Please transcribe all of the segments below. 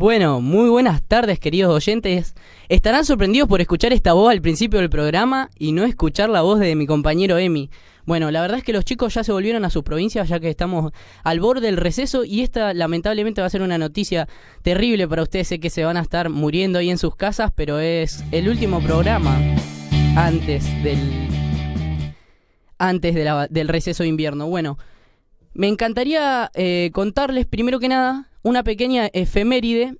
Bueno, muy buenas tardes, queridos oyentes. Estarán sorprendidos por escuchar esta voz al principio del programa y no escuchar la voz de mi compañero Emi. Bueno, la verdad es que los chicos ya se volvieron a sus provincias, ya que estamos al borde del receso, y esta lamentablemente va a ser una noticia terrible para ustedes. Sé que se van a estar muriendo ahí en sus casas, pero es el último programa antes del receso de invierno. Bueno, me encantaría contarles primero que nada una pequeña efeméride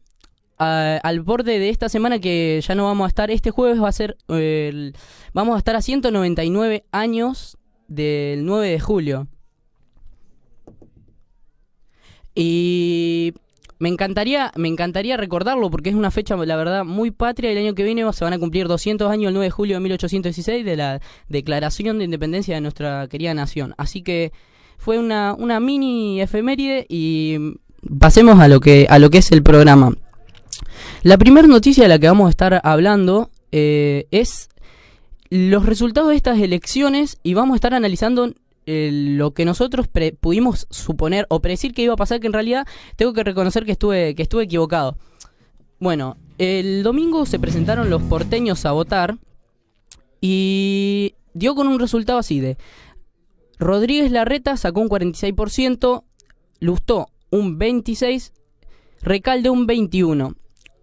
al borde de esta semana, que ya no vamos a estar. Este jueves vamos a estar a 199 años del 9 de julio. Y me encantaría recordarlo porque es una fecha, la verdad, muy patria. El año que viene se van a cumplir 200 años, el 9 de julio de 1816, de la Declaración de Independencia de nuestra querida nación. Así que fue una mini efeméride y pasemos a lo que es el programa. La primera noticia de la que vamos a estar hablando es los resultados de estas elecciones, y vamos a estar analizando lo que nosotros pudimos suponer o predecir que iba a pasar, que en realidad tengo que reconocer que estuve equivocado. Bueno, el domingo se presentaron los porteños a votar y dio con un resultado así de: Rodríguez Larreta sacó un 46%, Lustó un 26%, Recalde un 21%.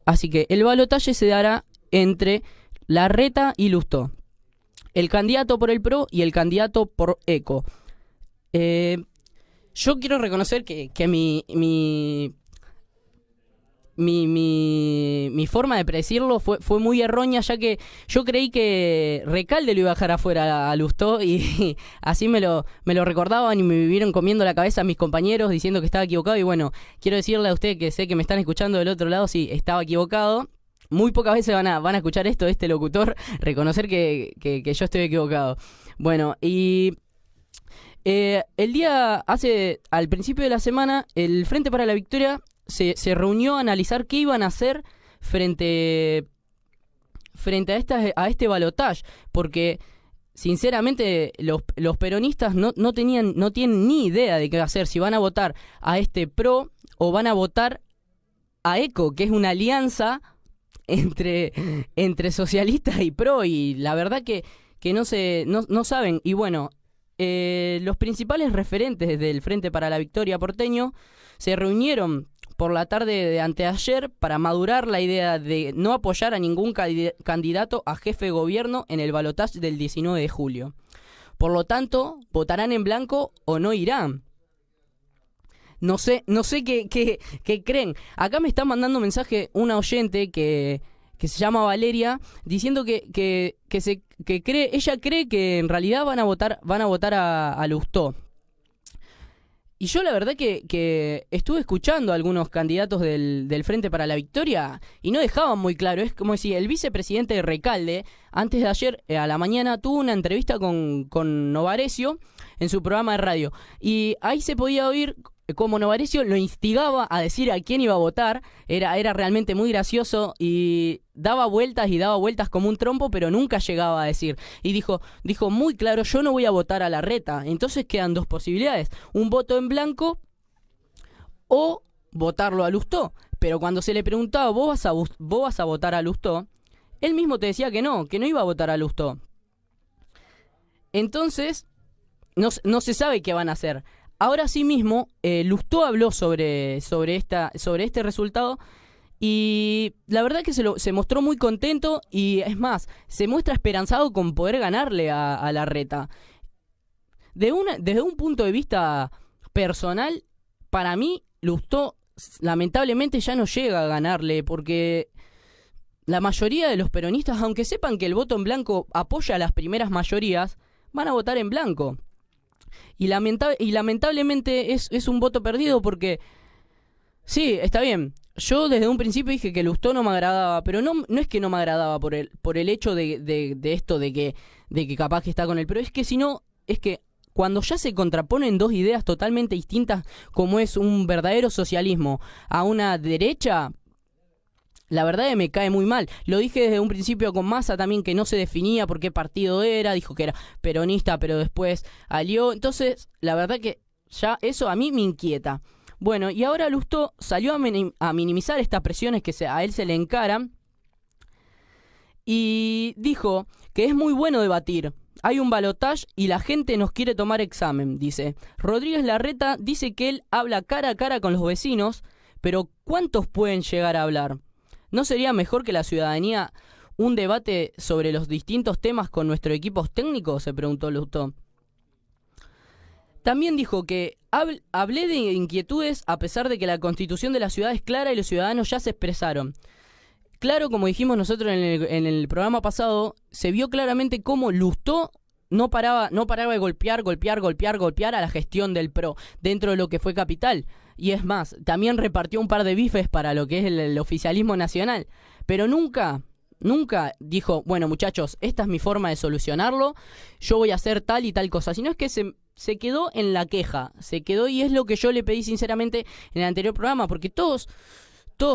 Así que el balotaje se dará entre Larreta y Lustó, el candidato por el PRO y el candidato por ECO. Yo quiero reconocer que mi forma de predecirlo fue muy errónea, ya que yo creí que Recalde lo iba a dejar afuera a Lustó, y así me lo recordaban y me vivieron comiendo la cabeza a mis compañeros diciendo que estaba equivocado. Y bueno, quiero decirle a ustedes, que sé que me están escuchando del otro lado, sí, estaba equivocado. Muy pocas veces van a escuchar esto de este locutor, reconocer que yo estoy equivocado. Bueno, y al principio de la semana, el Frente para la Victoria se reunió a analizar qué iban a hacer frente a este balotaje, porque sinceramente los peronistas no tienen ni idea de qué hacer, si van a votar a este PRO o van a votar a ECO, que es una alianza entre socialistas y PRO, y la verdad que no saben. Y bueno, los principales referentes del Frente para la Victoria porteño se reunieron por la tarde de anteayer para madurar la idea de no apoyar a ningún candidato a jefe de gobierno en el balotaje del 19 de julio. Por lo tanto, votarán en blanco o no irán. No sé qué creen. Acá me está mandando un mensaje una oyente que se llama Valeria, diciendo que ella cree que en realidad van a votar a Lustó. Y yo la verdad que estuve escuchando a algunos candidatos del Frente para la Victoria y no dejaban muy claro. Es como si el vicepresidente de Recalde, antes de ayer a la mañana, tuvo una entrevista con Novarecio en su programa de radio. Y ahí se podía oír como Novarecio lo instigaba a decir a quién iba a votar. Era realmente muy gracioso, y daba vueltas como un trompo, pero nunca llegaba a decir. Y dijo muy claro: yo no voy a votar a Larreta. Entonces quedan dos posibilidades: un voto en blanco o votarlo a Lustó. Pero cuando se le preguntaba: ¿vos vas a votar a Lustó?, él mismo te decía que no iba a votar a Lustó. Entonces no se sabe qué van a hacer. Ahora sí mismo, Lustó habló sobre este resultado, y la verdad que se mostró muy contento, y es más, se muestra esperanzado con poder ganarle a Larreta. Desde un punto de vista personal, para mí, Lustó lamentablemente ya no llega a ganarle, porque la mayoría de los peronistas, aunque sepan que el voto en blanco apoya a las primeras mayorías, van a votar en blanco. Y lamentablemente es un voto perdido, porque sí, está bien, yo desde un principio dije que Lustó no me agradaba, pero no es que no me agradaba por el hecho de esto de que capaz que está con él, pero es que cuando ya se contraponen dos ideas totalmente distintas, como es un verdadero socialismo a una derecha, la verdad es que me cae muy mal. Lo dije desde un principio con Massa también, que no se definía por qué partido era. Dijo que era peronista, pero después alió. Entonces, la verdad que ya eso a mí me inquieta. Bueno, y ahora Lustó salió a minimizar estas presiones que a él se le encaran y dijo que es muy bueno debatir. Hay un balotaje y la gente nos quiere tomar examen, dice. Rodríguez Larreta dice que él habla cara a cara con los vecinos, pero ¿cuántos pueden llegar a hablar? ¿No sería mejor que la ciudadanía un debate sobre los distintos temas con nuestros equipos técnicos?, se preguntó Lustó. También dijo que hablé de inquietudes a pesar de que la constitución de la ciudad es clara y los ciudadanos ya se expresaron. Claro, como dijimos nosotros en el programa pasado, se vio claramente cómo Lustó no paraba de golpear a la gestión del PRO dentro de lo que fue Capital. Y es más, también repartió un par de bifes para lo que es el oficialismo nacional. Pero nunca dijo, bueno muchachos, esta es mi forma de solucionarlo, yo voy a hacer tal y tal cosa. Sino es que se quedó en la queja, y es lo que yo le pedí sinceramente en el anterior programa, porque todos,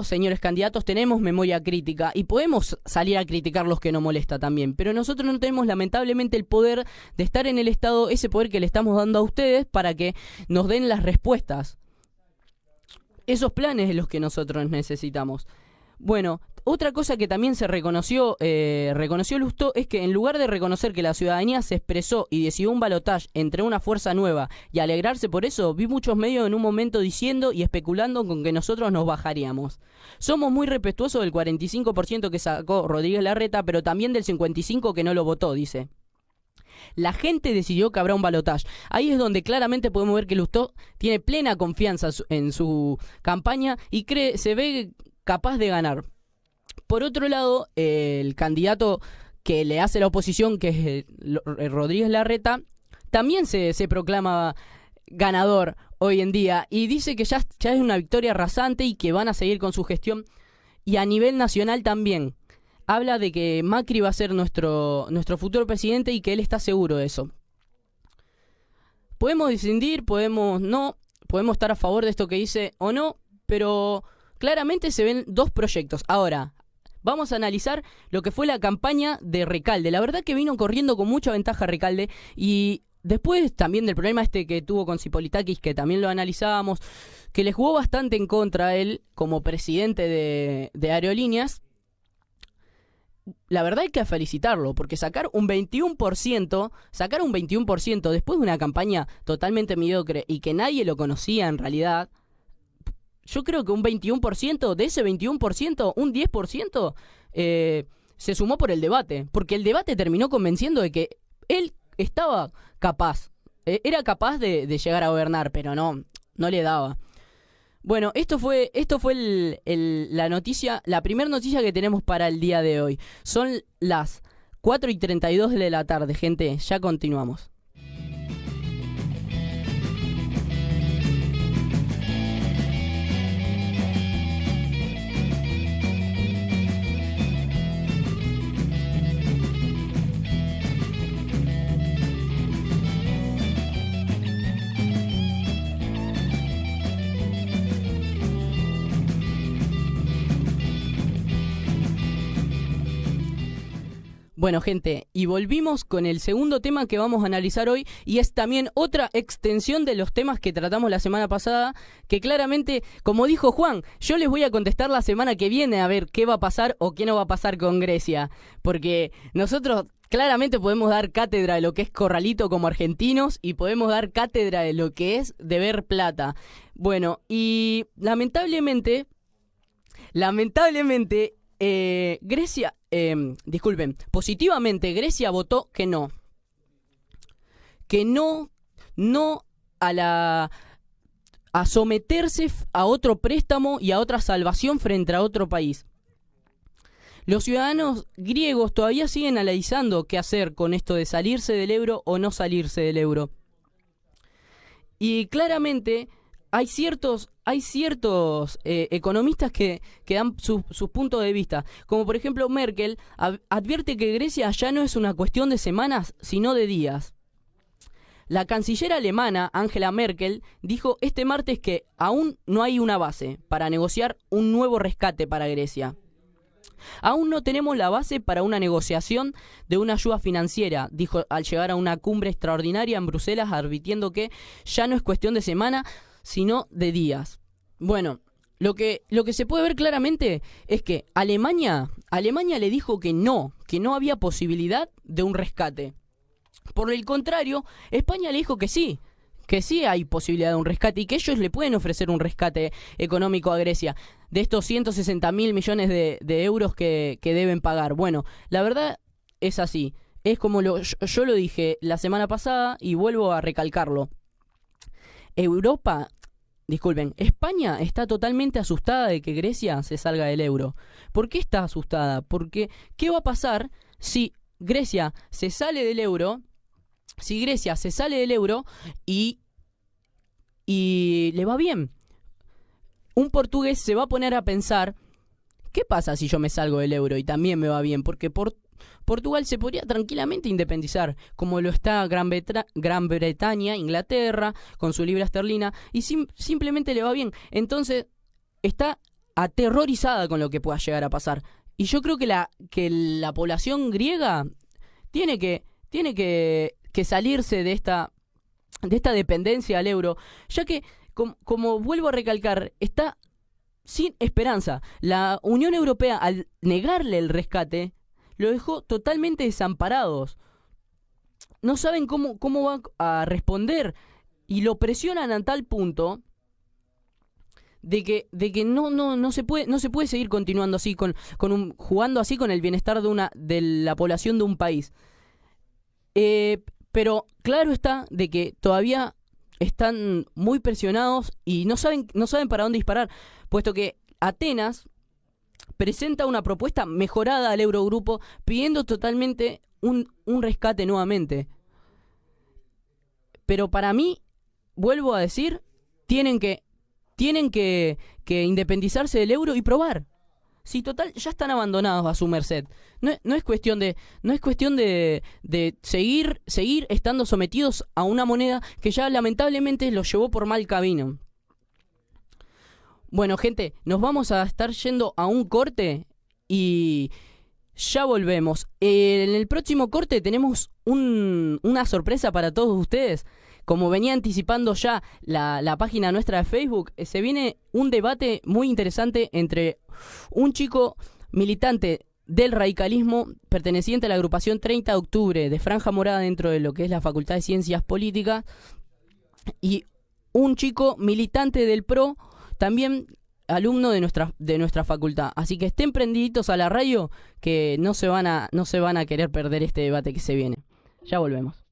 señores candidatos, tenemos memoria crítica y podemos salir a criticar los que nos molesta también, pero nosotros no tenemos lamentablemente el poder de estar en el Estado, ese poder que le estamos dando a ustedes para que nos den las respuestas. Esos planes es los que nosotros necesitamos. Bueno, otra cosa que también se reconoció Lustó es que en lugar de reconocer que la ciudadanía se expresó y decidió un balotaje entre una fuerza nueva y alegrarse por eso, vi muchos medios en un momento diciendo y especulando con que nosotros nos bajaríamos. Somos muy respetuosos del 45% que sacó Rodríguez Larreta, pero también del 55% que no lo votó, dice. La gente decidió que habrá un balotaje. Ahí es donde claramente podemos ver que Lustó tiene plena confianza en su campaña y se ve capaz de ganar. Por otro lado, el candidato que le hace la oposición, que es Rodríguez Larreta, también se proclama ganador hoy en día y dice que ya es una victoria arrasante y que van a seguir con su gestión. Y a nivel nacional también habla de que Macri va a ser nuestro futuro presidente y que él está seguro de eso. Podemos disentir, podemos no, podemos estar a favor de esto que dice o no, pero claramente se ven dos proyectos. Ahora, vamos a analizar lo que fue la campaña de Recalde. La verdad que vino corriendo con mucha ventaja Recalde y después también del problema que tuvo con Cipolitakis, que también lo analizábamos, que le jugó bastante en contra a él como presidente de Aerolíneas. La verdad hay que felicitarlo, porque sacar un 21% después de una campaña totalmente mediocre y que nadie lo conocía en realidad, yo creo que un 21%, de ese 21%, un 10% se sumó por el debate, porque el debate terminó convenciendo de que él estaba capaz, era capaz de llegar a gobernar, pero no le daba. Bueno, esto fue la noticia, la primera noticia que tenemos para el día de hoy. Son las 4:32 de la tarde, gente, ya continuamos. Bueno, gente, y volvimos con el segundo tema que vamos a analizar hoy, y es también otra extensión de los temas que tratamos la semana pasada, que claramente, como dijo Juan, yo les voy a contestar la semana que viene a ver qué va a pasar o qué no va a pasar con Grecia, porque nosotros claramente podemos dar cátedra de lo que es Corralito como argentinos y podemos dar cátedra de lo que es deber plata. Bueno, y lamentablemente, Grecia, positivamente Grecia votó que no a someterse a otro préstamo y a otra salvación frente a otro país. Los ciudadanos griegos todavía siguen analizando qué hacer con esto de salirse del euro o no salirse del euro. Y claramente hay ciertos economistas que dan sus puntos de vista, como por ejemplo Merkel advierte que Grecia ya no es una cuestión de semanas, sino de días. La canciller alemana Angela Merkel dijo este martes que aún no hay una base para negociar un nuevo rescate para Grecia. Aún no tenemos la base para una negociación de una ayuda financiera, dijo al llegar a una cumbre extraordinaria en Bruselas, advirtiendo que ya no es cuestión de semanas, sino de días. Bueno, lo que se puede ver claramente es que Alemania le dijo que no había posibilidad de un rescate. Por el contrario, España le dijo que sí hay posibilidad de un rescate y que ellos le pueden ofrecer un rescate económico a Grecia de estos 160.000 millones de euros que deben pagar. Bueno, la verdad es así. Es como yo lo dije la semana pasada y vuelvo a recalcarlo. Europa, disculpen, España está totalmente asustada de que Grecia se salga del euro. ¿Por qué está asustada? Porque ¿qué va a pasar si Grecia se sale del euro? Si Grecia se sale del euro y, y le va bien. Un portugués se va a poner a pensar, ¿qué pasa si yo me salgo del euro y también me va bien? Porque Portugal se podría tranquilamente independizar, como lo está Gran Bretaña, Inglaterra, con su libra esterlina, y simplemente le va bien. Entonces, está aterrorizada con lo que pueda llegar a pasar. Y yo creo que la población griega tiene que salirse de esta dependencia al euro, ya que, como vuelvo a recalcar, está sin esperanza. La Unión Europea, al negarle el rescate, lo dejó totalmente desamparados. No saben cómo van a responder y lo presionan a tal punto de que no se puede seguir continuando así, jugando así con el bienestar de la población de un país. Pero claro está de que todavía están muy presionados y no saben para dónde disparar, puesto que Atenas presenta una propuesta mejorada al Eurogrupo pidiendo totalmente un rescate nuevamente. Pero para mí, vuelvo a decir, tienen que independizarse del euro y probar. Si total ya están abandonados a su merced. No es cuestión de seguir estando sometidos a una moneda que ya lamentablemente los llevó por mal camino. Bueno, gente, nos vamos a estar yendo a un corte y ya volvemos. En el próximo corte tenemos una sorpresa para todos ustedes. Como venía anticipando ya la página nuestra de Facebook, se viene un debate muy interesante entre un chico militante del radicalismo perteneciente a la agrupación 30 de octubre de Franja Morada dentro de lo que es la Facultad de Ciencias Políticas y un chico militante del PRO, también alumno de nuestra facultad. Así que estén prendiditos a la radio que no se van a querer perder este debate que se viene. Ya volvemos.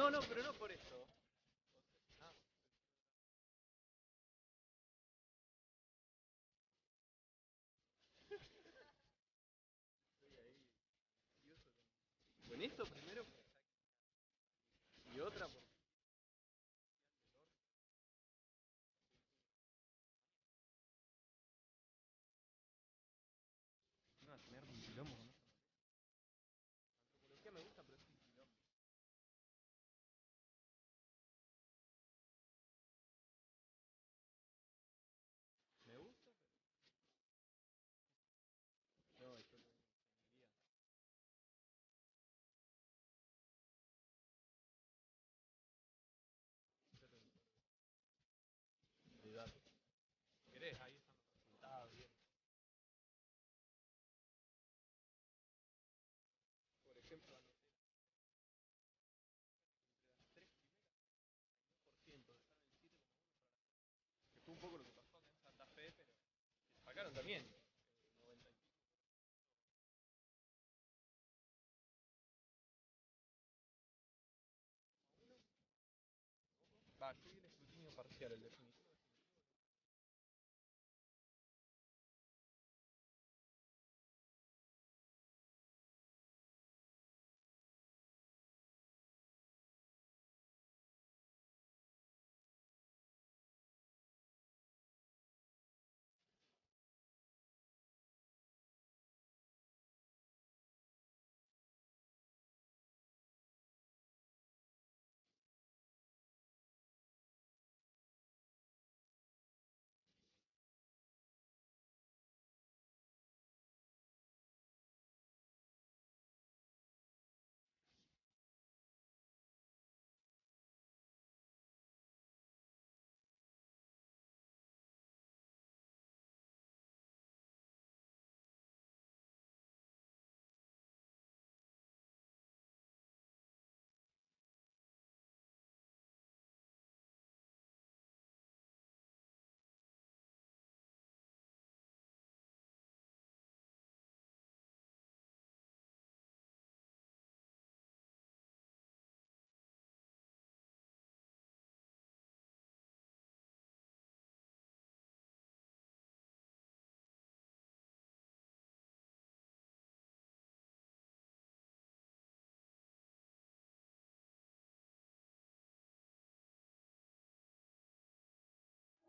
No, no, pero no por eso. Con esto primero y otra porque no va a tener un quilombo con eso. Antropología me gusta, pero es un quilombo. Me gusta, pero no, yo tengo ingeniería. Yo tengo de datos. Si querés, ahí están los resultados bien. Por ejemplo, anoté entre las 3% de estar en el 7,1 que fue un poco lo que pasó acá en Santa Fe, pero sacaron también 90 y pico. Va, yo vi el escrutinio parcial, el definitivo.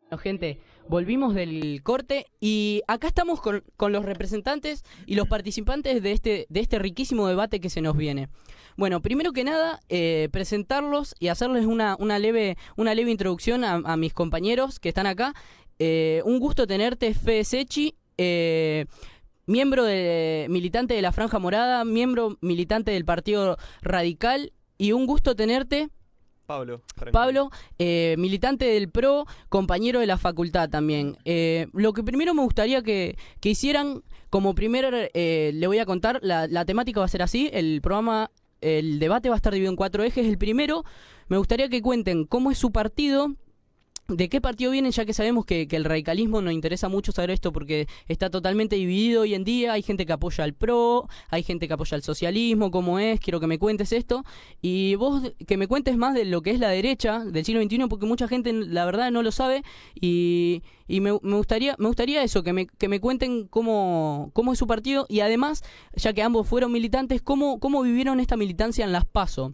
Bueno, gente, volvimos del corte y acá estamos con los representantes y los participantes de este riquísimo debate que se nos viene. Bueno, primero que nada, presentarlos y hacerles una leve introducción a mis compañeros que están acá. Un gusto tenerte, Fede Secchi, militante de la Franja Morada, miembro militante del Partido Radical, y un gusto tenerte, Pablo, militante del PRO, compañero de la facultad también. Lo que primero me gustaría que hicieran, como primer, le voy a contar, la temática va a ser así, el debate va a estar dividido en 4 ejes. El primero, me gustaría que cuenten cómo es su partido, de qué partido vienen, ya que sabemos que el radicalismo nos interesa mucho saber esto porque está totalmente dividido hoy en día. Hay gente que apoya al PRO, hay gente que apoya al socialismo, cómo es, quiero que me cuentes esto. Y vos que me cuentes más de lo que es la derecha del siglo XXI, porque mucha gente la verdad no lo sabe. Y me gustaría eso, que me cuenten cómo es su partido. Y además, ya que ambos fueron militantes, cómo vivieron esta militancia en las PASO.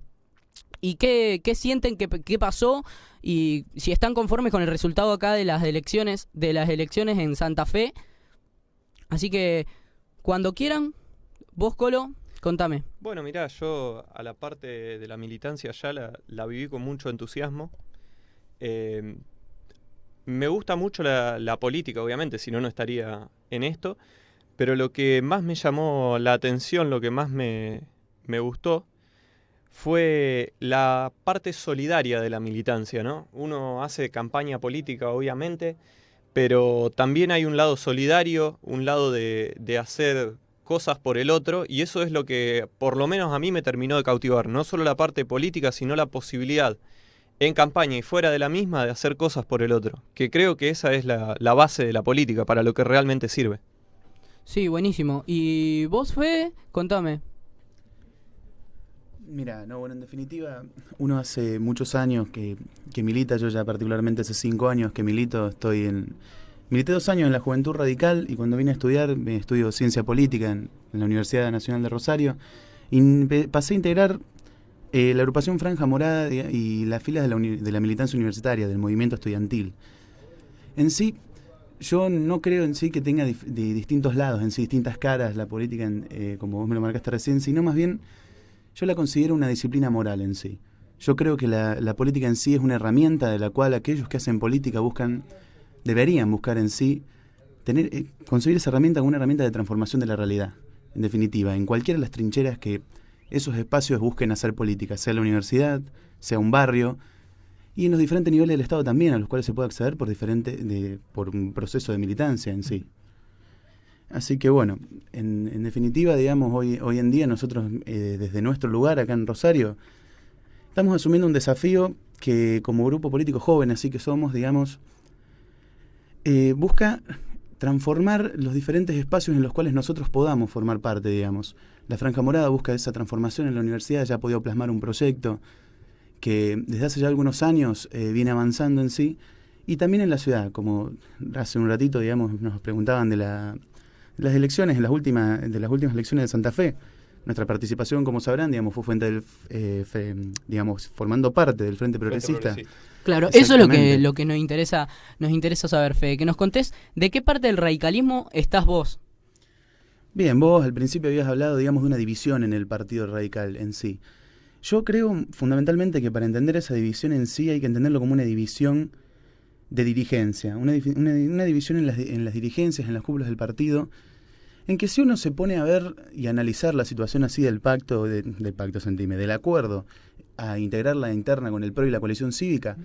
¿Y qué sienten qué pasó? Y si están conformes con el resultado acá de las elecciones en Santa Fe. Así que, cuando quieran, vos, Colo, contame. Bueno, mirá, yo a la parte de la militancia ya la viví con mucho entusiasmo. Me gusta mucho la política, obviamente, si no, no estaría en esto. Pero lo que más me llamó la atención, lo que más me gustó, fue la parte solidaria de la militancia, ¿no? Uno hace campaña política, obviamente, pero también hay un lado solidario, un lado de hacer cosas por el otro, y eso es lo que por lo menos a mí me terminó de cautivar, no solo la parte política, sino la posibilidad en campaña y fuera de la misma de hacer cosas por el otro, que creo que esa es la base de la política, para lo que realmente sirve. Sí, buenísimo. ¿Y vos, Fede? Contame. Mira, no, bueno, en definitiva, uno hace muchos años que milita, yo ya particularmente hace 5 años que milito, milité 2 años en la Juventud Radical y cuando vine a estudiar, me estudio Ciencia Política en la Universidad Nacional de Rosario, y pasé a integrar la agrupación Franja Morada y las filas de la militancia universitaria, del movimiento estudiantil. En sí, yo no creo en sí que tenga de distintos lados, en sí distintas caras la política, como vos me lo marcaste recién, sino más bien yo la considero una disciplina moral en sí. Yo creo que la política en sí es una herramienta de la cual aquellos que hacen política deberían buscar en sí, concebir esa herramienta como una herramienta de transformación de la realidad, en definitiva, en cualquiera de las trincheras que esos espacios busquen hacer política, sea la universidad, sea un barrio, y en los diferentes niveles del Estado también, a los cuales se puede acceder por un proceso de militancia en sí. Así que bueno, en definitiva, digamos, hoy en día nosotros, desde nuestro lugar acá en Rosario, estamos asumiendo un desafío que como grupo político joven, así que somos, digamos, busca transformar los diferentes espacios en los cuales nosotros podamos formar parte, digamos. La Franja Morada busca esa transformación en la universidad, ya ha podido plasmar un proyecto que desde hace ya algunos años viene avanzando en sí, y también en la ciudad, como hace un ratito, digamos, nos preguntaban de las elecciones, de las últimas elecciones de Santa Fe. Nuestra participación, como sabrán, digamos, fue formando parte del Frente Progresista. Claro, eso es lo que nos interesa saber, Fede, que nos contés de qué parte del radicalismo estás vos. Bien, vos al principio habías hablado, digamos, de una división en el Partido Radical en sí. Yo creo fundamentalmente que para entender esa división en sí hay que entenderlo como una división de dirigencia, una división en las dirigencias, en las cúpulas del partido, en que si uno se pone a ver y analizar la situación así del del acuerdo a integrar la interna con el PRO y la coalición cívica,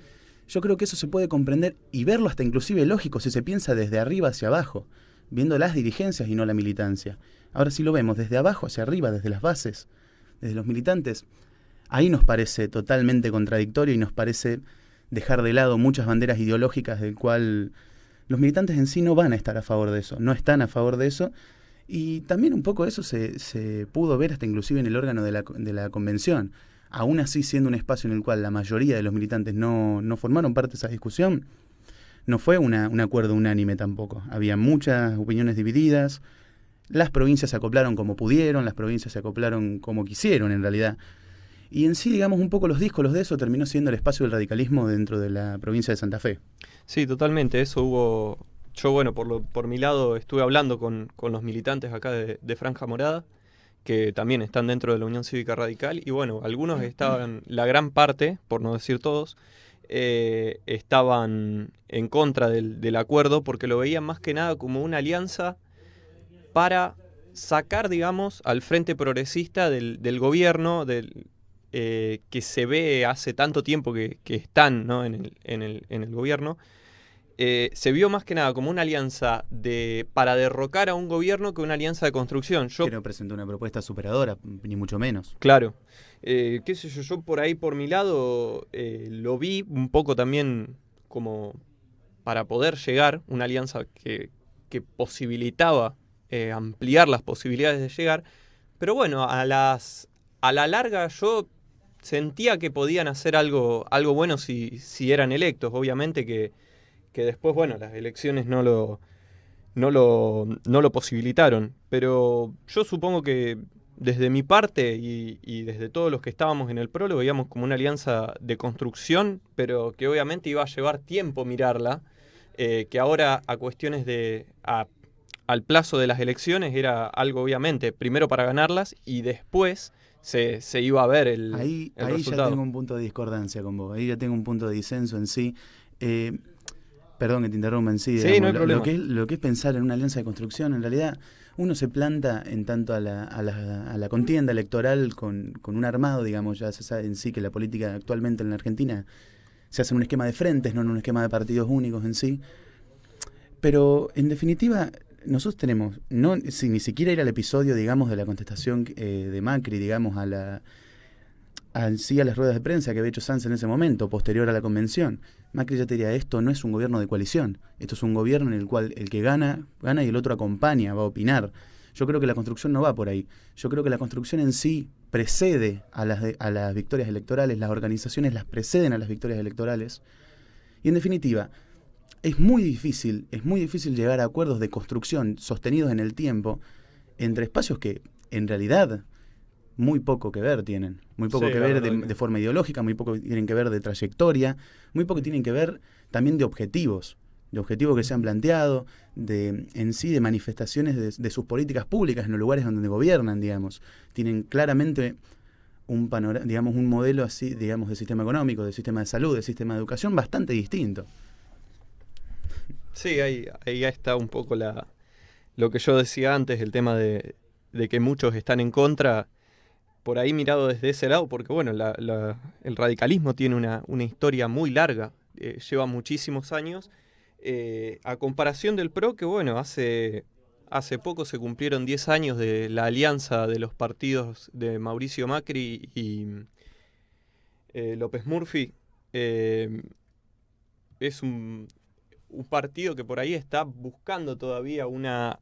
yo creo que eso se puede comprender y verlo hasta inclusive lógico si se piensa desde arriba hacia abajo, viendo las dirigencias y no la militancia. Ahora si lo vemos desde abajo hacia arriba, desde las bases, desde los militantes, ahí nos parece totalmente contradictorio y nos parece dejar de lado muchas banderas ideológicas del cual los militantes en sí no van a estar a favor de eso, no están a favor de eso. Y también un poco eso se pudo ver hasta inclusive en el órgano de la convención. Aún así, siendo un espacio en el cual la mayoría de los militantes no formaron parte de esa discusión, no fue un acuerdo unánime tampoco. Había muchas opiniones divididas, las provincias se acoplaron como pudieron, las provincias se acoplaron como quisieron en realidad. Y en sí, digamos, un poco los díscolos de eso terminó siendo el espacio del radicalismo dentro de la provincia de Santa Fe. Sí, totalmente, eso hubo. Yo, bueno, por mi lado estuve hablando con los militantes acá de Franja Morada, que también están dentro de la Unión Cívica Radical, y bueno, algunos estaban, la gran parte, por no decir todos, estaban en contra del acuerdo porque lo veían más que nada como una alianza para sacar, digamos, al Frente Progresista del gobierno, que se ve hace tanto tiempo que están, ¿no?, en el gobierno. Se vio más que nada como una alianza para derrocar a un gobierno que una alianza de construcción. Que no presentó una propuesta superadora, ni mucho menos. Claro. Qué sé yo por ahí, por mi lado, lo vi un poco también como para poder llegar, una alianza que posibilitaba ampliar las posibilidades de llegar. Pero bueno, a la larga yo sentía que podían hacer algo bueno si eran electos. Obviamente que después, bueno, las elecciones no lo posibilitaron. Pero yo supongo que desde mi parte y desde todos los que estábamos en el PRO lo veíamos como una alianza de construcción, pero que obviamente iba a llevar tiempo mirarla, que ahora a cuestiones al plazo de las elecciones era algo obviamente primero para ganarlas y después se iba a ver el resultado. Ahí ya tengo un punto de discordancia con vos, ahí ya tengo un punto de disenso en sí. Perdón que te interrumpa en sí. Sí, no hay problema. Lo que es pensar en una alianza de construcción, en realidad uno se planta en tanto a la contienda electoral con un armado, digamos, ya se sabe en sí que la política actualmente en la Argentina se hace en un esquema de frentes, no en un esquema de partidos únicos en sí. Pero en definitiva, nosotros tenemos, ni siquiera ir al episodio, digamos, de la contestación de Macri, digamos, a las ruedas de prensa que había hecho Sanz en ese momento, posterior a la convención. Macri ya te diría, esto no es un gobierno de coalición, esto es un gobierno en el cual el que gana y el otro acompaña, va a opinar. Yo creo que la construcción no va por ahí. Yo creo que la construcción en sí precede a las victorias electorales, las organizaciones las preceden a las victorias electorales. Y en definitiva, es muy difícil llegar a acuerdos de construcción sostenidos en el tiempo entre espacios que en realidad muy poco que ver tienen, muy poco Sí, que la ver verdad que de forma ideológica, muy poco tienen que ver de trayectoria, muy poco tienen que ver también de objetivos que se han planteado, en sí de manifestaciones de sus políticas públicas en los lugares donde gobiernan, digamos. Tienen claramente un panorama, digamos, un modelo así, digamos, de sistema económico, de sistema de salud, de sistema de educación bastante distinto. Sí, ahí está un poco lo que yo decía antes, el tema de que muchos están en contra, por ahí mirado desde ese lado, porque bueno, el radicalismo tiene una historia muy larga, lleva muchísimos años, a comparación del PRO, que bueno, hace poco se cumplieron 10 años de la alianza de los partidos de Mauricio Macri y López Murphy. Es un partido que por ahí está buscando todavía una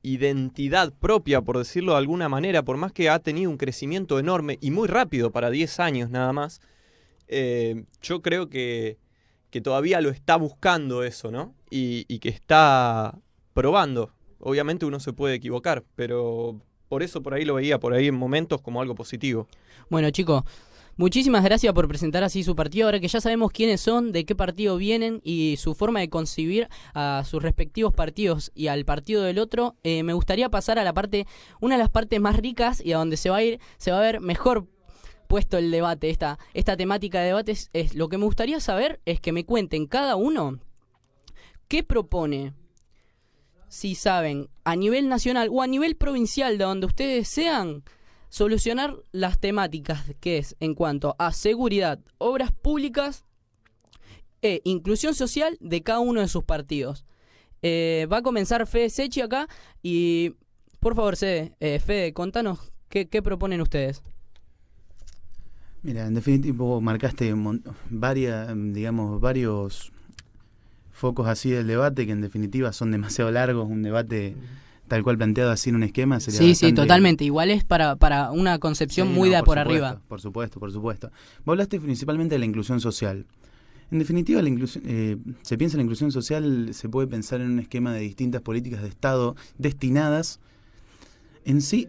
identidad propia, por decirlo de alguna manera, por más que ha tenido un crecimiento enorme y muy rápido para 10 años nada más. Yo creo que todavía lo está buscando eso, ¿no? Y que está probando. Obviamente uno se puede equivocar, pero por eso por ahí lo veía por ahí en momentos como algo positivo. Bueno, chicos, muchísimas gracias por presentar así su partido. Ahora que ya sabemos quiénes son, de qué partido vienen y su forma de concebir a sus respectivos partidos y al partido del otro, me gustaría pasar a una de las partes más ricas y a donde se va a ver mejor puesto el debate. Esta temática de debate es lo que me gustaría saber es que me cuenten cada uno qué propone. Si saben, a nivel nacional o a nivel provincial, de donde ustedes sean, solucionar las temáticas que es en cuanto a seguridad, obras públicas e inclusión social de cada uno de sus partidos. Va a comenzar Fede Sechi acá y, por favor, Fede, contanos qué proponen ustedes. Mira, en definitiva marcaste varios focos así del debate que en definitiva son demasiado largos. Un debate tal cual planteado así en un esquema sería Sí, bastante... totalmente. Igual es para una concepción Sí, muy no, de por arriba. Por supuesto. Vos hablaste principalmente de la inclusión social. En definitiva, se piensa en la inclusión social, se puede pensar en un esquema de distintas políticas de Estado destinadas en sí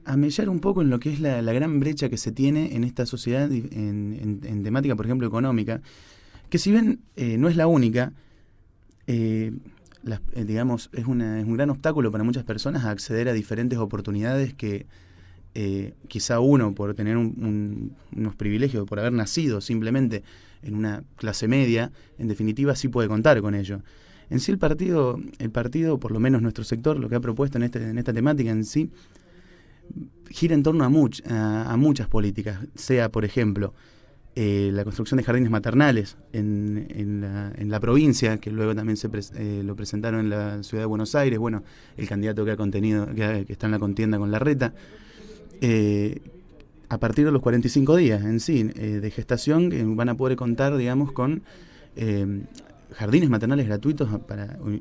a mellar un poco en lo que es la gran brecha que se tiene en esta sociedad en temática, por ejemplo, económica, que si bien no es la única, digamos, es un gran obstáculo para muchas personas a acceder a diferentes oportunidades que quizá uno, por tener unos privilegios, por haber nacido simplemente en una clase media, en definitiva sí puede contar con ello. En sí el partido, por lo menos nuestro sector, lo que ha propuesto en esta temática en sí, gira en torno a muchas políticas, sea por ejemplo la construcción de jardines maternales en la provincia, que luego también lo presentaron en la ciudad de Buenos Aires, bueno, el candidato que está en la contienda con Larreta, a partir de los 45 días en sí de gestación, van a poder contar, digamos, con jardines maternales gratuitos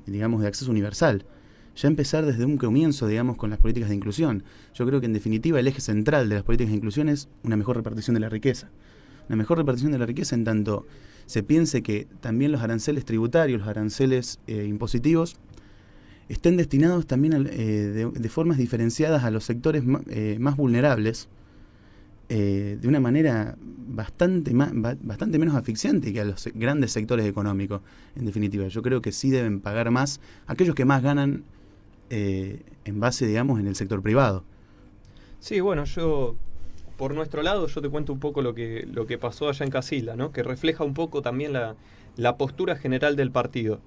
digamos, de acceso universal. Ya empezar desde un comienzo, digamos, con las políticas de inclusión. Yo creo que en definitiva el eje central de las políticas de inclusión es una mejor repartición de la riqueza. Una mejor repartición de la riqueza en tanto se piense que también los aranceles tributarios, los aranceles impositivos, estén destinados también de formas diferenciadas a los sectores más vulnerables, de una manera bastante menos asfixiante que a los grandes sectores económicos. En definitiva, yo creo que sí deben pagar más aquellos que más ganan en base, digamos, en el sector privado. Sí, bueno, por nuestro lado, yo te cuento un poco lo que pasó allá en Casilda, ¿no? Que refleja un poco también la postura general del partido.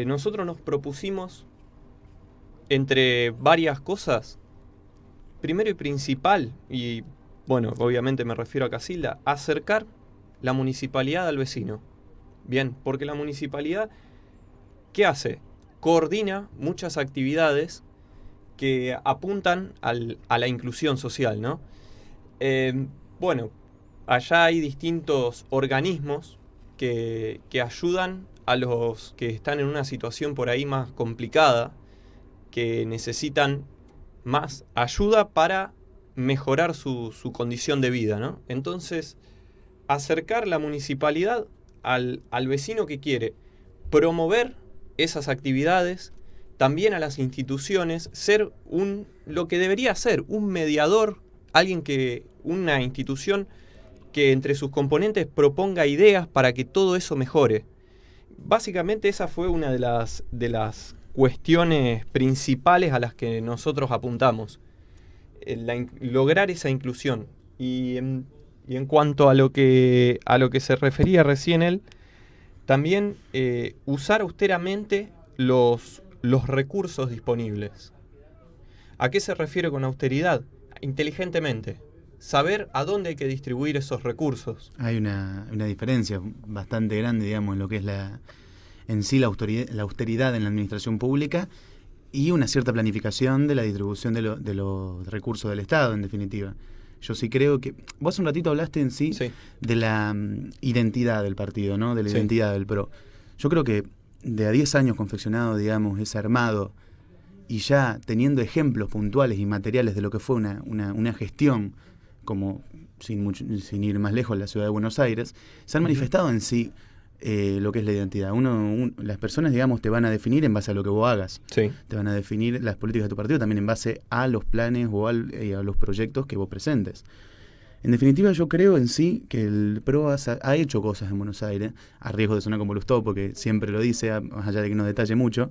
Nosotros nos propusimos, entre varias cosas, primero y principal, y bueno, obviamente me refiero a Casilda, acercar la municipalidad al vecino. Bien, porque la municipalidad, ¿qué hace? Coordina muchas actividades que apuntan a la inclusión social, ¿no? Bueno, allá hay distintos organismos que ayudan a los que están en una situación por ahí más complicada, que necesitan más ayuda para mejorar su condición de vida, ¿no? Entonces, acercar la municipalidad al vecino que quiere, promover esas actividades, también a las instituciones, ser lo que debería ser, un mediador, una institución que entre sus componentes proponga ideas para que todo eso mejore. Básicamente esa fue una de las cuestiones principales a las que nosotros apuntamos, lograr esa inclusión. Y en cuanto a lo que se refería recién él, también usar austeramente los recursos disponibles. ¿A qué se refiere con austeridad? Inteligentemente. Saber a dónde hay que distribuir esos recursos. Hay una diferencia bastante grande, digamos, en lo que es la austeridad en la administración pública y una cierta planificación de la distribución de los recursos del Estado, en definitiva. Yo sí creo que... Vos un ratito hablaste en sí de la identidad del partido, ¿no? De la identidad del PRO. Yo creo que de a 10 años confeccionado, digamos, ese armado y ya teniendo ejemplos puntuales y materiales de lo que fue una gestión, como sin ir más lejos, la ciudad de Buenos Aires, se han manifestado en sí lo que es la identidad. Las personas, digamos, te van a definir en base a lo que vos hagas. Sí. Te van a definir las políticas de tu partido también en base a los planes o a los proyectos que vos presentes. En definitiva, yo creo en sí que el PRO ha hecho cosas en Buenos Aires, a riesgo de sonar como Lustó, porque siempre lo dice, más allá de que no detalle mucho.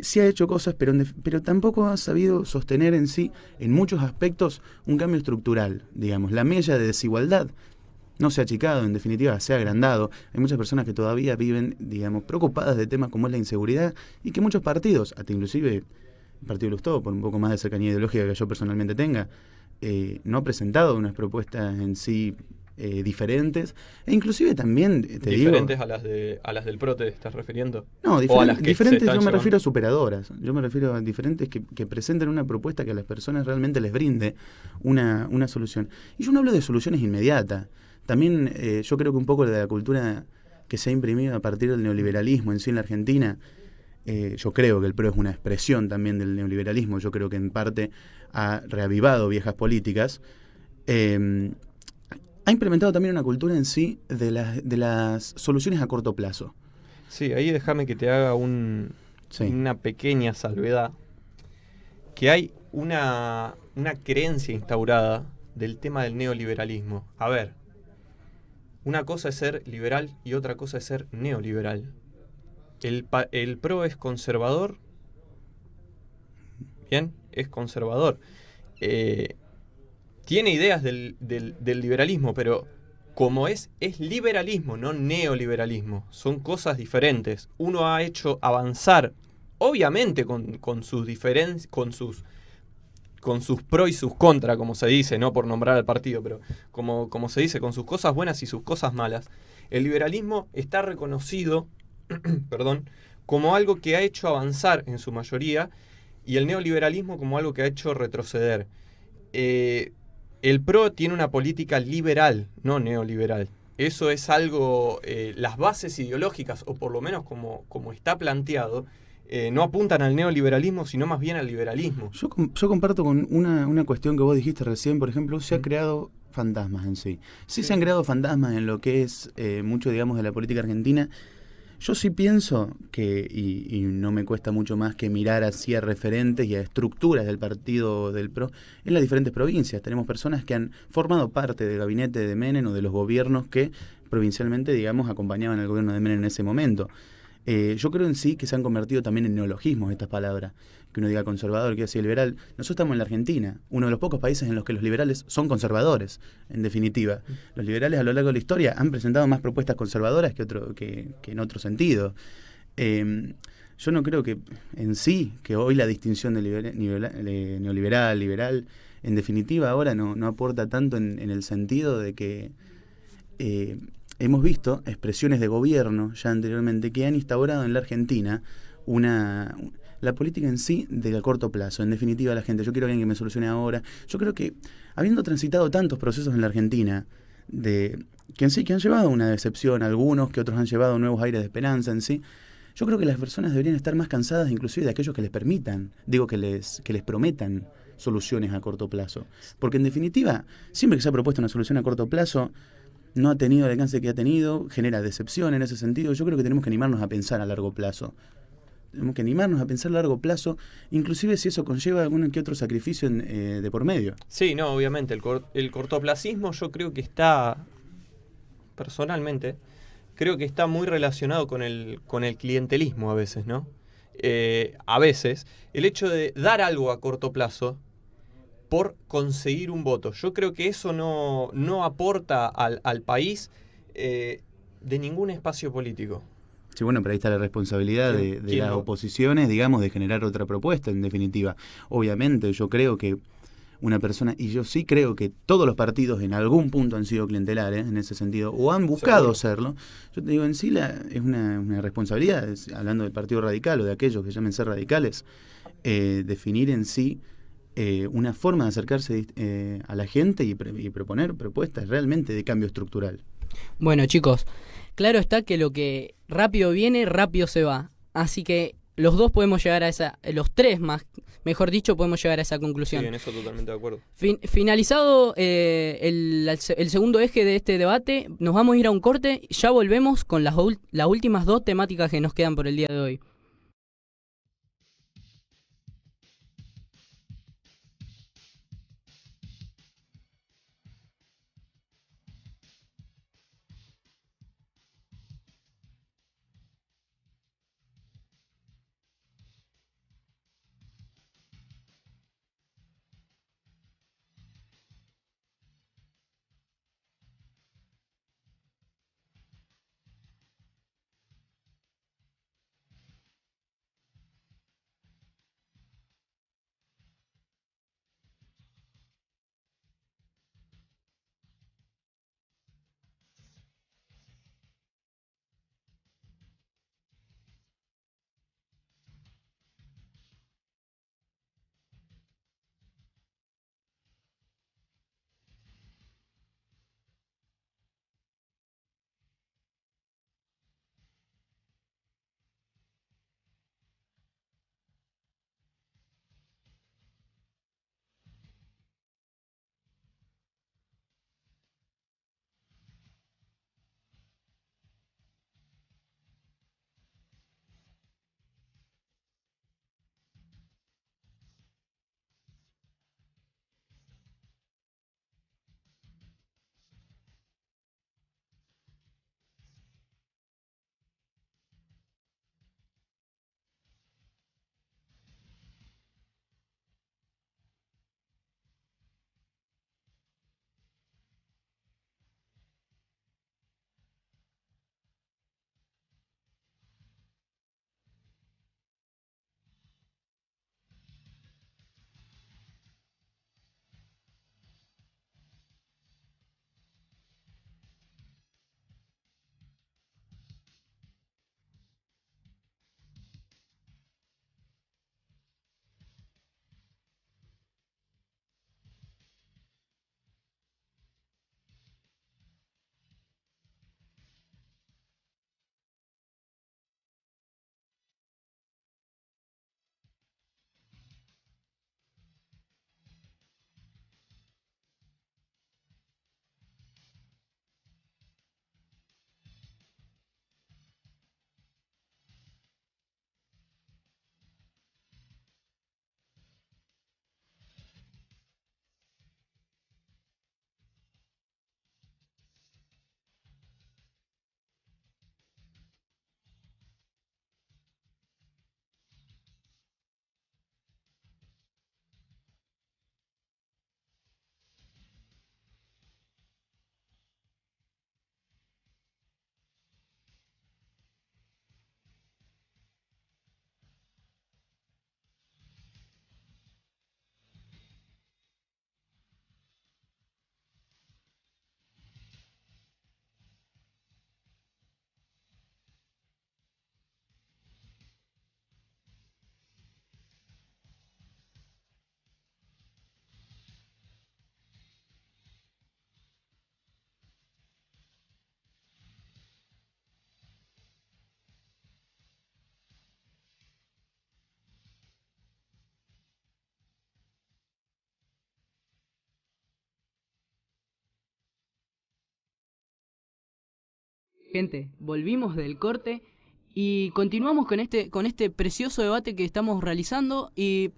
Sí ha hecho cosas, pero tampoco ha sabido sostener en sí, en muchos aspectos, un cambio estructural, digamos. La mella de desigualdad no se ha achicado, en definitiva, se ha agrandado. Hay muchas personas que todavía viven, digamos, preocupadas de temas como es la inseguridad y que muchos partidos, hasta inclusive el Partido Lustó, por un poco más de cercanía ideológica que yo personalmente tenga, no ha presentado unas propuestas en sí diferentes, e inclusive también diferentes a las del PRO, ¿te estás refiriendo? No, diferentes yo me refiero a superadoras. Yo me refiero a diferentes que presenten una propuesta que a las personas realmente les brinde una solución. Y yo no hablo de soluciones inmediatas. También yo creo que un poco de la cultura que se ha imprimido a partir del neoliberalismo en sí en la Argentina, yo creo que el PRO es una expresión también del neoliberalismo. Yo creo que en parte ha reavivado viejas políticas. Ha implementado también una cultura en sí de las soluciones a corto plazo. Sí, ahí déjame que te haga una pequeña salvedad. Que hay una creencia instaurada del tema del neoliberalismo. A ver, una cosa es ser liberal y otra cosa es ser neoliberal. El PRO es conservador. Bien, es conservador. Tiene ideas del liberalismo, pero como es liberalismo, no neoliberalismo. Son cosas diferentes. Uno ha hecho avanzar, obviamente con sus diferencias, con sus pros y sus contras, como se dice, no por nombrar al partido, pero como se dice, con sus cosas buenas y sus cosas malas. El liberalismo está reconocido como algo que ha hecho avanzar en su mayoría, y el neoliberalismo como algo que ha hecho retroceder. El PRO tiene una política liberal, no neoliberal. Eso es algo, las bases ideológicas, o por lo menos como está planteado, no apuntan al neoliberalismo, sino más bien al liberalismo. Yo comparto con una cuestión que vos dijiste recién, por ejemplo, se ha creado fantasmas en sí. Sí se han creado fantasmas en lo que es mucho, digamos, de la política argentina. Yo sí pienso que, y no me cuesta mucho más que mirar hacia referentes y a estructuras del partido del PRO en las diferentes provincias. Tenemos personas que han formado parte del gabinete de Menem o de los gobiernos que provincialmente, digamos, acompañaban al gobierno de Menem en ese momento. Yo creo en sí que se han convertido también en neologismos estas palabras. Que uno diga conservador, que decía liberal. Nosotros estamos en la Argentina, uno de los pocos países en los que los liberales son conservadores, en definitiva. Los liberales a lo largo de la historia han presentado más propuestas conservadoras que en otro sentido. Yo no creo que en sí, que hoy la distinción de neoliberal, liberal, en definitiva ahora no aporta tanto en el sentido de que hemos visto expresiones de gobierno ya anteriormente que han instaurado en la Argentina la política en sí de corto plazo. En definitiva, la gente, yo quiero a alguien que me solucione ahora. Yo creo que, habiendo transitado tantos procesos en la Argentina, que han llevado una decepción a algunos, que otros han llevado nuevos aires de esperanza en sí, yo creo que las personas deberían estar más cansadas inclusive de aquellos que les permitan, que les prometan soluciones a corto plazo. Porque en definitiva, siempre que se ha propuesto una solución a corto plazo, no ha tenido el alcance que ha tenido, genera decepción en ese sentido. Yo creo que tenemos que animarnos a pensar a largo plazo. Tenemos que animarnos a pensar a largo plazo, inclusive si eso conlleva algún que otro sacrificio de por medio. Sí, no, obviamente, el cortoplacismo yo creo que está, personalmente, creo que está muy relacionado con el clientelismo a veces, ¿no? A veces, el hecho de dar algo a corto plazo por conseguir un voto. Yo creo que eso no aporta al país de ningún espacio político. Sí, bueno, pero ahí está la responsabilidad de las oposiciones, digamos, de generar otra propuesta, en definitiva. Obviamente, yo creo que una persona, y yo sí creo que todos los partidos en algún punto han sido clientelares en ese sentido, o han buscado serlo. Yo te digo, en sí es una responsabilidad, hablando del Partido Radical o de aquellos que llamen ser radicales, definir en sí una forma de acercarse a la gente y proponer propuestas realmente de cambio estructural. Bueno, chicos, claro está que lo que rápido viene, rápido se va. Así que los dos podemos llegar a los tres más, mejor dicho, podemos llegar a esa conclusión. Sí, en eso totalmente de acuerdo. Finalizado el segundo eje de este debate, nos vamos a ir a un corte. Ya volvemos con las últimas dos temáticas que nos quedan por el día de hoy. Gente, volvimos del corte y continuamos con este precioso debate que estamos realizando. Y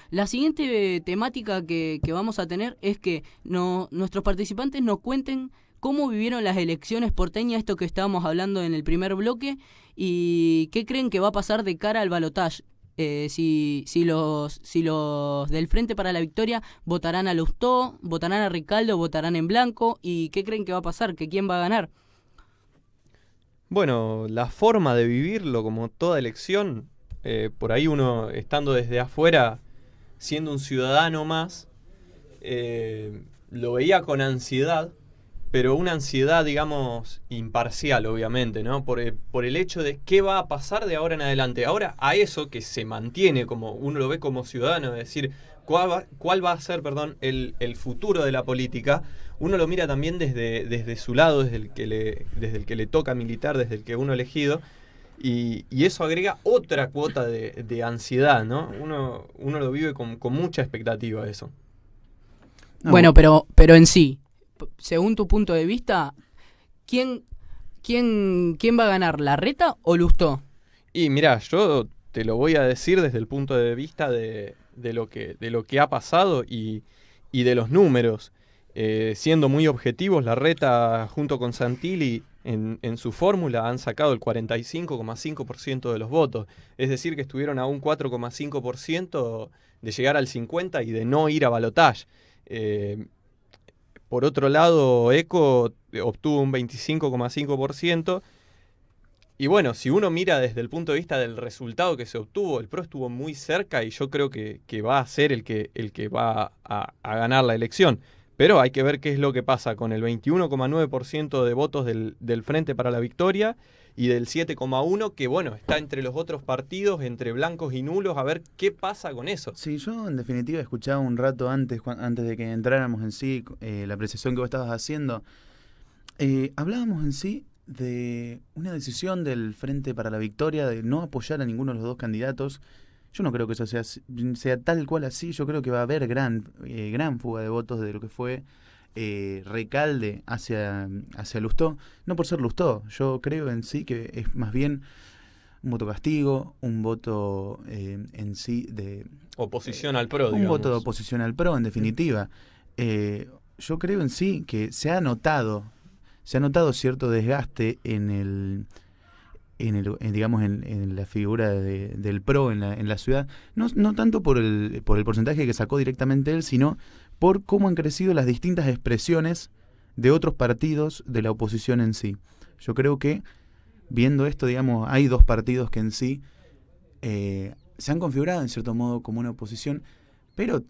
la siguiente temática que vamos a tener es que nuestros participantes nos cuenten cómo vivieron las elecciones porteñas, esto que estábamos hablando en el primer bloque, y qué creen que va a pasar de cara al balotaje. Si los del Frente para la Victoria votarán a Lustó, votarán a Ricaldo, votarán en blanco, y qué creen que va a pasar, que quién va a ganar. Bueno, la forma de vivirlo, como toda elección, por ahí uno estando desde afuera, siendo un ciudadano más, lo veía con ansiedad, pero una ansiedad, digamos, imparcial, obviamente, ¿no? Por el hecho de qué va a pasar de ahora en adelante. Ahora, a eso que se mantiene, como uno lo ve como ciudadano, es decir, cuál va a ser, el futuro de la política, uno lo mira también desde su lado, desde el que le toca militar, desde el que uno ha elegido, y eso agrega otra cuota de ansiedad, ¿no? Uno lo vive con mucha expectativa eso. No. Bueno, pero en sí, según tu punto de vista, ¿quién va a ganar, Larreta o Lustó? Y mirá, yo te lo voy a decir desde el punto de vista de lo que ha pasado y de los números. Siendo muy objetivos, Larreta junto con Santilli en su fórmula han sacado el 45,5% de los votos. Es decir, que estuvieron a un 4,5% de llegar al 50% y de no ir a balotaje. Por otro lado, Eco obtuvo un 25,5%. Y bueno, si uno mira desde el punto de vista del resultado que se obtuvo, el PRO estuvo muy cerca y yo creo que va a ser el que va a ganar la elección. Pero hay que ver qué es lo que pasa con el 21,9% de votos del Frente para la Victoria y del 7,1% que, bueno, está entre los otros partidos, entre blancos y nulos, a ver qué pasa con eso. Sí, yo en definitiva escuchaba un rato antes de que entráramos en sí, la apreciación que vos estabas haciendo. Hablábamos en sí de una decisión del Frente para la Victoria de no apoyar a ninguno de los dos candidatos. Yo no creo que eso sea tal cual así. Yo creo que va a haber gran fuga de votos de lo que fue Recalde hacia Lustó. No por ser Lustó, yo creo en sí que es más bien un voto castigo, un voto en sí de... Oposición al PRO, digamos. Un voto de oposición al PRO, en definitiva. Yo creo en sí que se ha notado cierto desgaste en la figura del PRO en la ciudad, no tanto por el porcentaje que sacó directamente él, sino por cómo han crecido las distintas expresiones de otros partidos de la oposición en sí. Yo creo que, viendo esto, digamos, hay dos partidos que en sí se han configurado en cierto modo como una oposición, pero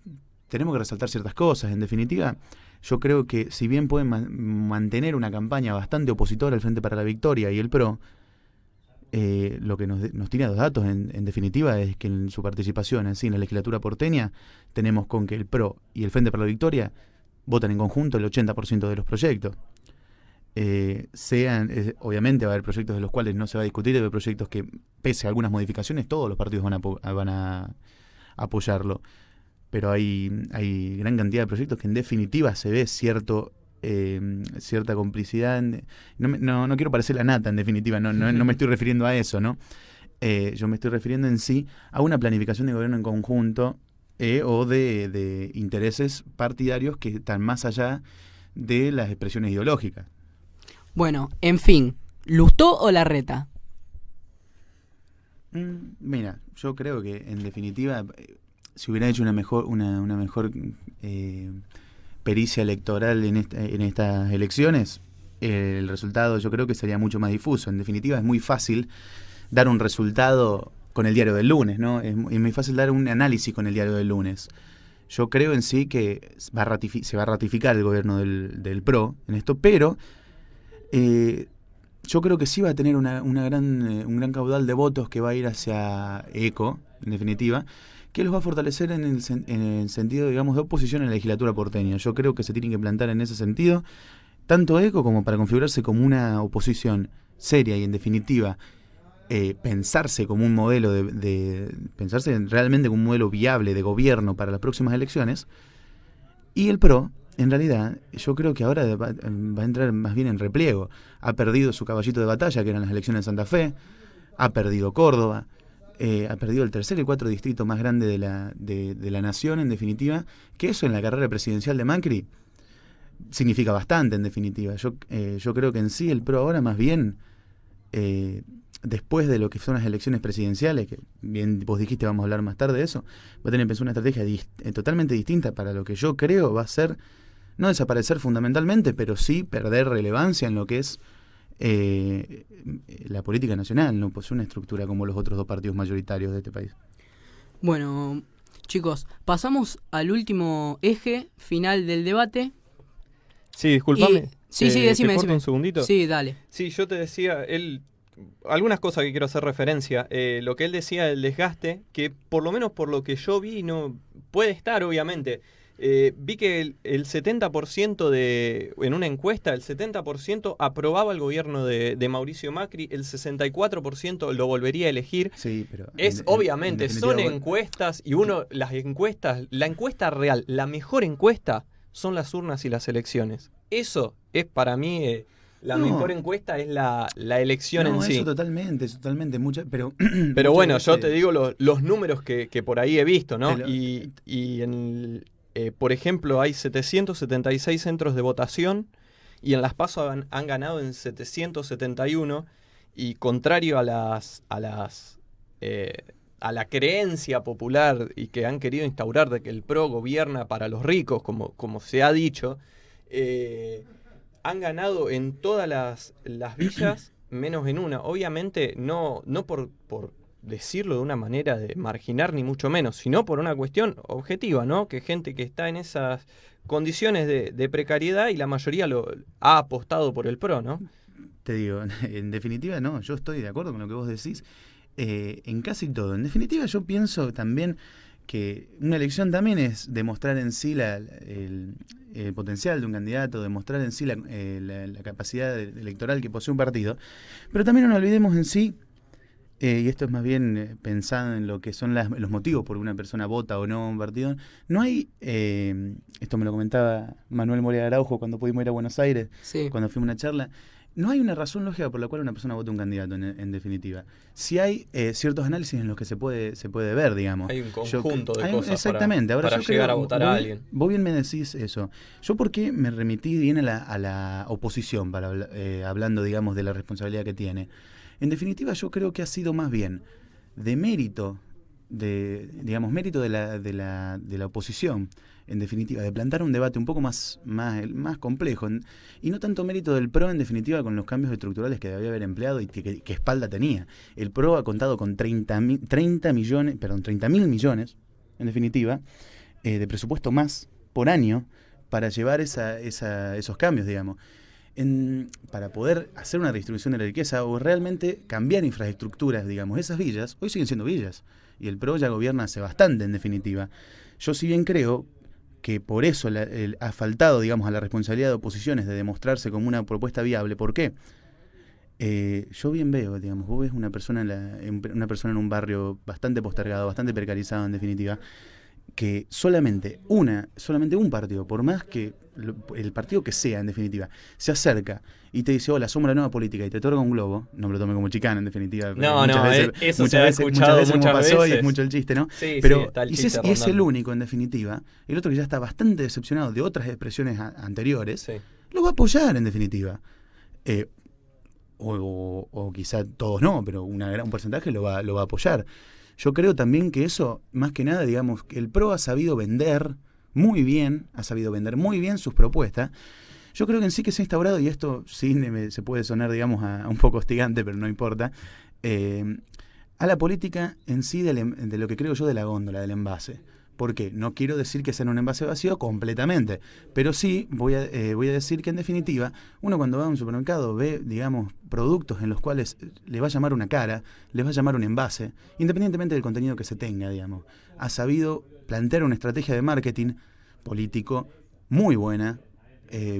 tenemos que resaltar ciertas cosas. En definitiva, yo creo que si bien pueden mantener una campaña bastante opositora al Frente para la Victoria y el PRO, lo que nos tira los datos en definitiva es que en su participación en la legislatura porteña tenemos con que el PRO y el Frente para la Victoria votan en conjunto el 80% de los proyectos. Obviamente va a haber proyectos de los cuales no se va a discutir, va a haber proyectos que, pese a algunas modificaciones, todos los partidos van a apoyarlo, pero hay gran cantidad de proyectos que en definitiva se ve cierta complicidad. No quiero parecer la nata, en definitiva, no me estoy refiriendo a eso, ¿no? Yo me estoy refiriendo en sí a una planificación de gobierno en conjunto o de intereses partidarios que están más allá de las expresiones ideológicas. Bueno, en fin, ¿Lustó o Larreta? Mira, yo creo que en definitiva, si hubiera hecho una mejor pericia electoral en estas elecciones, el resultado yo creo que sería mucho más difuso. En definitiva, es muy fácil dar un resultado con el diario del lunes, ¿no? Es muy fácil dar un análisis con el diario del lunes. Yo creo en sí que se va a ratificar el gobierno del PRO en esto, pero yo creo que sí va a tener un gran caudal de votos que va a ir hacia Eco, en definitiva, que los va a fortalecer en el sentido, digamos, de oposición en la legislatura porteña. Yo creo que se tienen que plantar en ese sentido, tanto Eco como para configurarse como una oposición seria y, en definitiva, pensarse como un modelo pensarse realmente como un modelo viable de gobierno para las próximas elecciones, y el PRO en realidad, yo creo que ahora va a entrar más bien en repliego. Ha perdido su caballito de batalla, que eran las elecciones de Santa Fe, ha perdido Córdoba, ha perdido el tercer y cuarto distrito más grande de la nación, en definitiva, que eso en la carrera presidencial de Macri significa bastante, en definitiva. Yo creo que en sí el PRO ahora más bien, después de lo que son las elecciones presidenciales, que bien vos dijiste, vamos a hablar más tarde de eso, va a tener que pensar una estrategia totalmente distinta para lo que yo creo va a ser, no desaparecer fundamentalmente, pero sí perder relevancia en lo que es la política nacional. No posee una estructura como los otros dos partidos mayoritarios de este país. Bueno, chicos, pasamos al último eje final del debate. Sí, discúlpame. Sí, decime. ¿Te corto un segundito? Sí, dale. Sí, yo te decía, algunas cosas que quiero hacer referencia. Lo que él decía del desgaste, que por lo menos por lo que yo vi, no puede estar, obviamente. Vi que el 70% en una encuesta, el 70% aprobaba el gobierno de Mauricio Macri, el 64% lo volvería a elegir. Sí, pero obviamente, son encuestas y la encuesta real, la mejor encuesta son las urnas y las elecciones. Eso es para mí, la mejor encuesta es la elección en sí. Eso totalmente, pero pero bueno, yo te digo los números que por ahí he visto, ¿no? Por ejemplo, hay 776 centros de votación y en las PASO han ganado en 771, y contrario a la creencia popular y que han querido instaurar de que el PRO gobierna para los ricos, como se ha dicho, han ganado en todas las villas, menos en una. Obviamente no por decirlo de una manera de marginar ni mucho menos, sino por una cuestión objetiva, ¿no? Que gente que está en esas condiciones de precariedad, y la mayoría lo ha apostado por el PRO, ¿no? Te digo, en definitiva, no, yo estoy de acuerdo con lo que vos decís, en casi todo. En definitiva, yo pienso también que una elección también es demostrar en sí el potencial de un candidato, demostrar en sí la capacidad electoral que posee un partido, pero también no nos olvidemos en sí, y esto es más bien pensando en lo que son los motivos por una persona vota o no a un partido. No hay, esto me lo comentaba Manuel Moria Araujo cuando pudimos ir a Buenos Aires, sí, cuando fuimos a una charla. No hay una razón lógica por la cual una persona vote un candidato, en definitiva. Sí hay ciertos análisis en los que se puede ver, digamos. Hay un conjunto de cosas exactamente. para llegar a votar a alguien. Vos bien me decís eso. Yo, ¿por qué me remití bien a la oposición, hablando, digamos, de la responsabilidad que tiene? En definitiva, yo creo que ha sido más bien de mérito, mérito de la oposición, en definitiva, de plantar un debate un poco más complejo, y no tanto mérito del PRO, en definitiva, con los cambios estructurales que debía haber empleado y que espalda tenía. El PRO ha contado con 30.000 millones, en definitiva, de presupuesto más por año para llevar esos cambios, digamos. Para poder hacer una redistribución de la riqueza o realmente cambiar infraestructuras, digamos, esas villas, hoy siguen siendo villas, y el PRO ya gobierna hace bastante, en definitiva. Yo si bien creo que por eso ha faltado, digamos, a la responsabilidad de oposiciones de demostrarse como una propuesta viable. ¿Por qué? Yo bien veo, digamos, vos ves una persona en un barrio bastante postergado, bastante precarizado, en definitiva, que solamente un partido, por más que el partido que sea, en definitiva, se acerca y te dice, hola, somos la nueva política, y te otorga un globo, no me lo tome como chicana, en definitiva. Eso se ha escuchado muchas veces. Y es mucho el chiste, ¿no? Sí, pero está el y chiste es el único, en definitiva. El otro, que ya está bastante decepcionado de otras expresiones anteriores, lo va a apoyar, en definitiva. O quizá todos no, pero un porcentaje lo va a apoyar. Yo creo también que eso, más que nada, digamos, que el PRO ha sabido vender muy bien sus propuestas. Yo creo que en sí que se ha instaurado, y esto sí se puede sonar, digamos, a un poco hostigante, pero no importa, a la política en sí de lo que creo yo de la góndola, del envase. ¿Por qué? No quiero decir que sea en un envase vacío completamente, pero sí voy a decir que, en definitiva, uno cuando va a un supermercado ve, digamos, productos en los cuales le va a llamar una cara, le va a llamar un envase, independientemente del contenido que se tenga, digamos. Ha sabido plantear una estrategia de marketing político muy buena,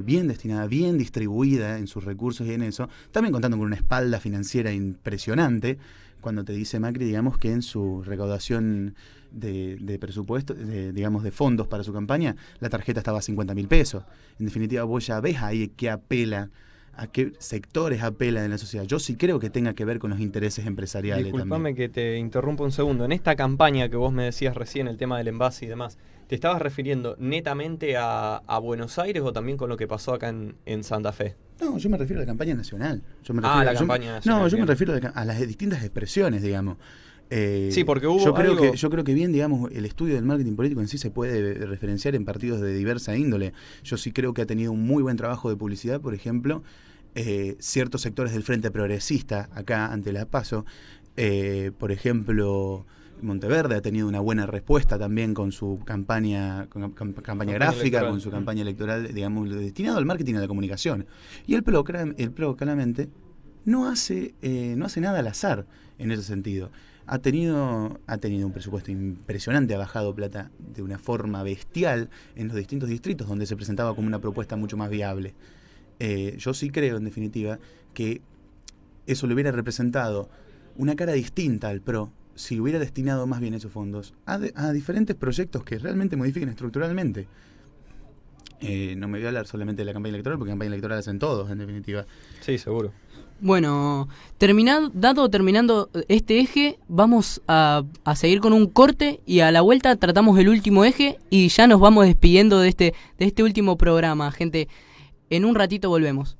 bien destinada, bien distribuida en sus recursos y en eso, también contando con una espalda financiera impresionante, cuando te dice Macri, digamos, que en su recaudación de presupuesto, digamos, de fondos para su campaña, la tarjeta estaba a 50.000 pesos. En definitiva, vos ya ves ahí que apela, a qué sectores apelan en la sociedad. Yo sí creo que tenga que ver con los intereses empresariales Disculpame también. que te interrumpa un segundo. En esta campaña que vos me decías recién, el tema del envase y demás, ¿te estabas refiriendo netamente a Buenos Aires o también con lo que pasó acá en Santa Fe? No, yo me refiero a la campaña nacional. La campaña nacional. No, yo me Bien. refiero a las distintas expresiones, digamos. Sí, porque hubo yo creo que bien, digamos, el estudio del marketing político en sí se puede referenciar en partidos de diversa índole. Yo sí creo que ha tenido un muy buen trabajo de publicidad, por ejemplo, ciertos sectores del Frente Progresista, acá ante la PASO, por ejemplo, Monteverde ha tenido una buena respuesta también con su campaña gráfica, electoral. con su campaña electoral, digamos, destinado al marketing y a la comunicación. Y el PRO claramente no hace nada al azar en ese sentido. Ha tenido un presupuesto impresionante, ha bajado plata de una forma bestial en los distintos distritos donde se presentaba como una propuesta mucho más viable. Yo sí creo, en definitiva, que eso le hubiera representado una cara distinta al PRO si hubiera destinado más bien esos fondos a diferentes proyectos que realmente modifiquen estructuralmente. No me voy a hablar solamente de la campaña electoral, porque campaña electoral hacen todos, en definitiva. Sí, seguro. Bueno, terminando este eje, vamos a seguir con un corte y a la vuelta tratamos el último eje y ya nos vamos despidiendo de este último programa, gente. En un ratito volvemos.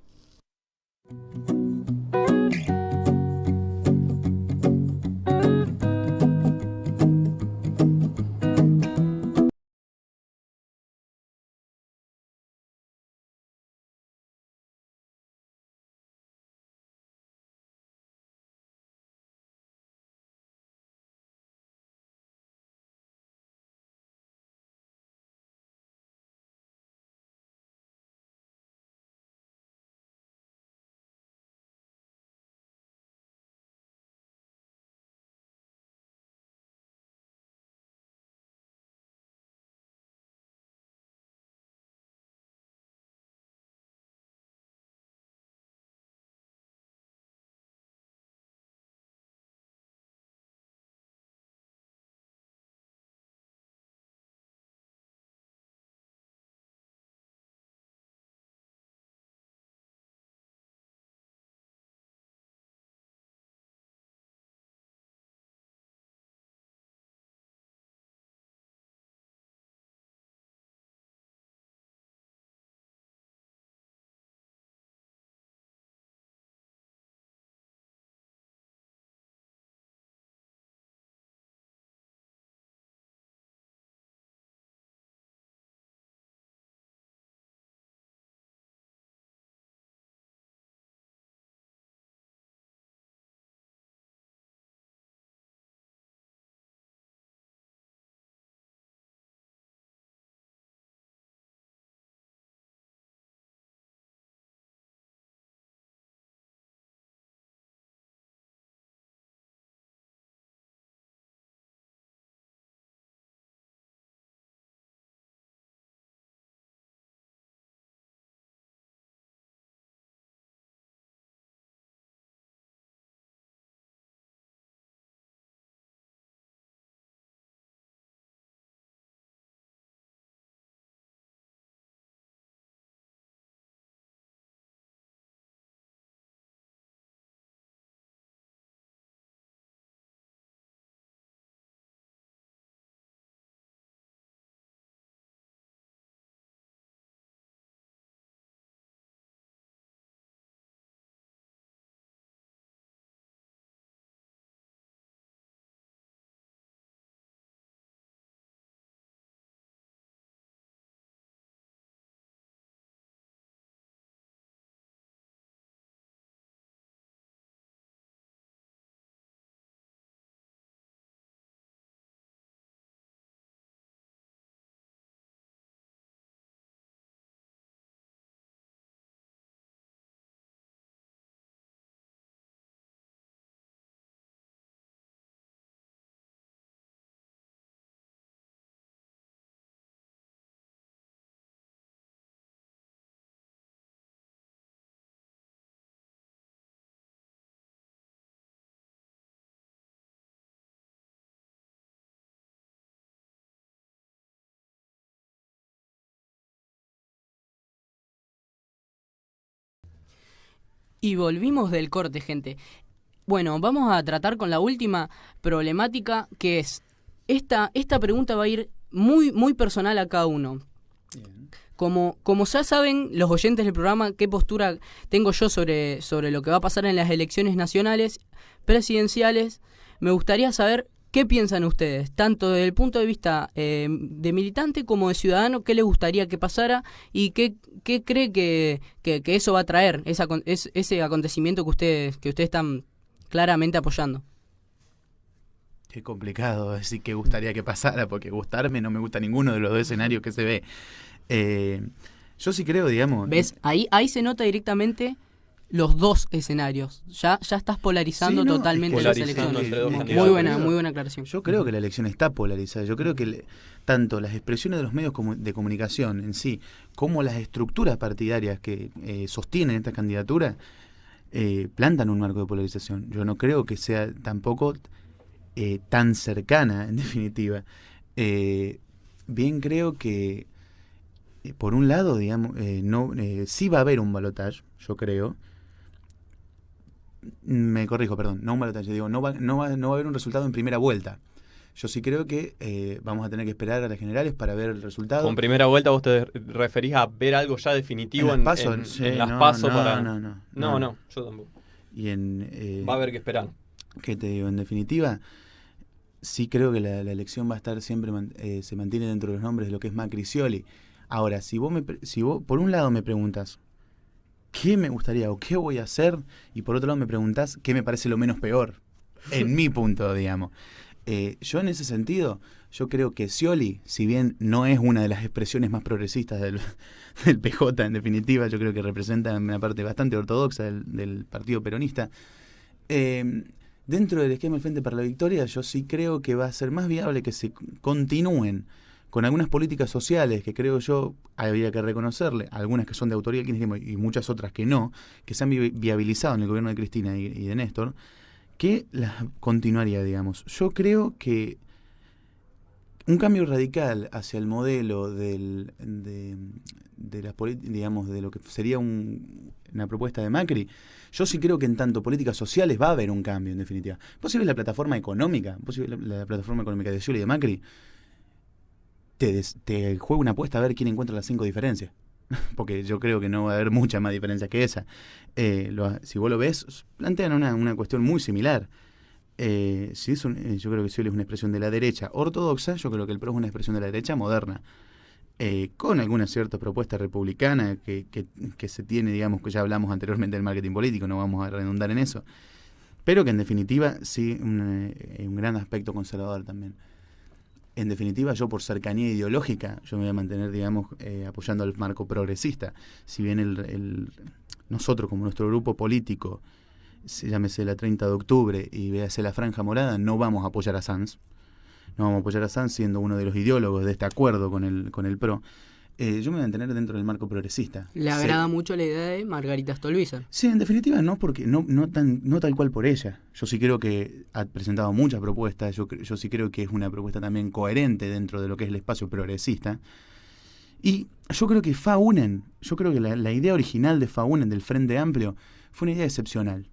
Y volvimos del corte, gente. Bueno, vamos a tratar con la última problemática, que es, esta pregunta va a ir muy, muy personal a cada uno. Bien. Como ya saben los oyentes del programa, qué postura tengo yo sobre lo que va a pasar en las elecciones nacionales, presidenciales, me gustaría saber qué piensan ustedes, tanto desde el punto de vista de militante como de ciudadano, qué les gustaría que pasara y qué cree que eso va a traer, ese acontecimiento que ustedes están claramente apoyando. Qué complicado decir que gustaría que pasara, porque gustarme no me gusta ninguno de los dos escenarios que se ve. Yo sí creo, digamos... ¿Ves? Ahí se nota directamente los dos escenarios. Ya estás polarizando Sí, no, totalmente es que las polarizando elecciones. entre dos Muy candidatos. muy buena aclaración. Yo creo que la elección está polarizada. Yo creo que tanto las expresiones de los medios de comunicación en sí, como las estructuras partidarias que sostienen esta candidatura, plantan un marco de polarización. Yo no creo que sea tampoco tan cercana, en definitiva. Bien creo que, por un lado, digamos, sí va a haber un balotaje, yo creo. Me corrijo, perdón, no un balotaje, digo, no va a haber un resultado en primera vuelta. Yo sí creo que vamos a tener que esperar a las generales para ver el resultado. Con primera vuelta vos te referís a ver algo ya definitivo en las PASO, en las PASO para... No, yo tampoco. Y Va a haber que esperar. ¿Qué te digo? En definitiva, sí creo que la elección va a estar siempre, se mantiene dentro de los nombres de lo que es Macri y Scioli. Ahora, si vos por un lado me preguntas qué me gustaría o qué voy a hacer, y por otro lado me preguntás qué me parece lo menos peor, en mi punto, digamos. Yo en ese sentido, yo creo que Scioli, si bien no es una de las expresiones más progresistas del PJ, en definitiva, yo creo que representa una parte bastante ortodoxa del partido peronista, dentro del esquema del Frente para la Victoria, yo sí creo que va a ser más viable que se continúen con algunas políticas sociales que creo yo habría que reconocerle, algunas que son de autoría del kirchnerismo y muchas otras que no, que se han viabilizado en el gobierno de Cristina y de Néstor, que las continuaría, digamos. Yo creo que un cambio radical hacia el modelo de las digamos, de lo que sería una propuesta de Macri, yo sí creo que en tanto políticas sociales va a haber un cambio, en definitiva. Vos si ves la plataforma económica, la plataforma económica de Scioli y de Macri, te juega una apuesta a ver quién encuentra las 5 diferencias. Porque yo creo que no va a haber mucha más diferencia que esa. Si vos lo ves, plantean una cuestión muy similar. Yo creo que Scioli es una expresión de la derecha ortodoxa, yo creo que el PRO es una expresión de la derecha moderna. Con alguna cierta propuesta republicana que se tiene, digamos, que ya hablamos anteriormente del marketing político, no vamos a redundar en eso. Pero que en definitiva sí un gran aspecto conservador también. En definitiva, yo por cercanía ideológica, yo me voy a mantener, digamos, apoyando al marco progresista. Si bien nosotros, como nuestro grupo político, llámese la 30 de octubre y véase la Franja Morada, no vamos a apoyar a Sanz. No vamos a apoyar a Sanz siendo uno de los ideólogos de este acuerdo con el PRO. Yo me voy a mantener dentro del marco progresista. Le agrada mucho la idea de Margarita Stolbizer. Sí, en definitiva no, porque no tal cual por ella. Yo sí creo que ha presentado muchas propuestas, yo sí creo que es una propuesta también coherente dentro de lo que es el espacio progresista. Y yo creo que yo creo que la idea original de FAUNEN, del Frente Amplio, fue una idea excepcional.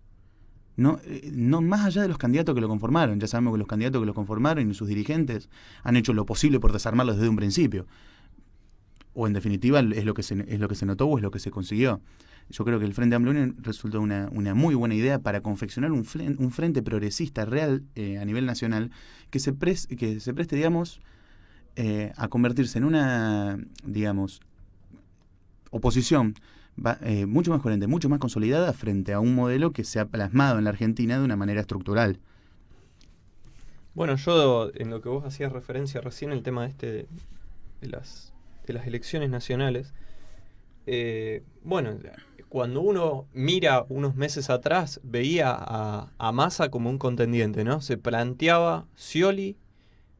No más allá de los candidatos que lo conformaron. Ya sabemos que los candidatos que lo conformaron y sus dirigentes han hecho lo posible por desarmarlos desde un principio. O en definitiva es lo que se notó o es lo que se consiguió. Yo creo que el Frente Amplio resultó una muy buena idea para confeccionar un frente progresista real a nivel nacional que se preste, digamos, a convertirse en una, digamos, oposición mucho más coherente, mucho más consolidada frente a un modelo que se ha plasmado en la Argentina de una manera estructural. Bueno, yo en lo que vos hacías referencia recién, el tema de las elecciones nacionales, bueno, cuando uno mira unos meses atrás, veía a Massa como un contendiente, ¿no? Se planteaba Scioli,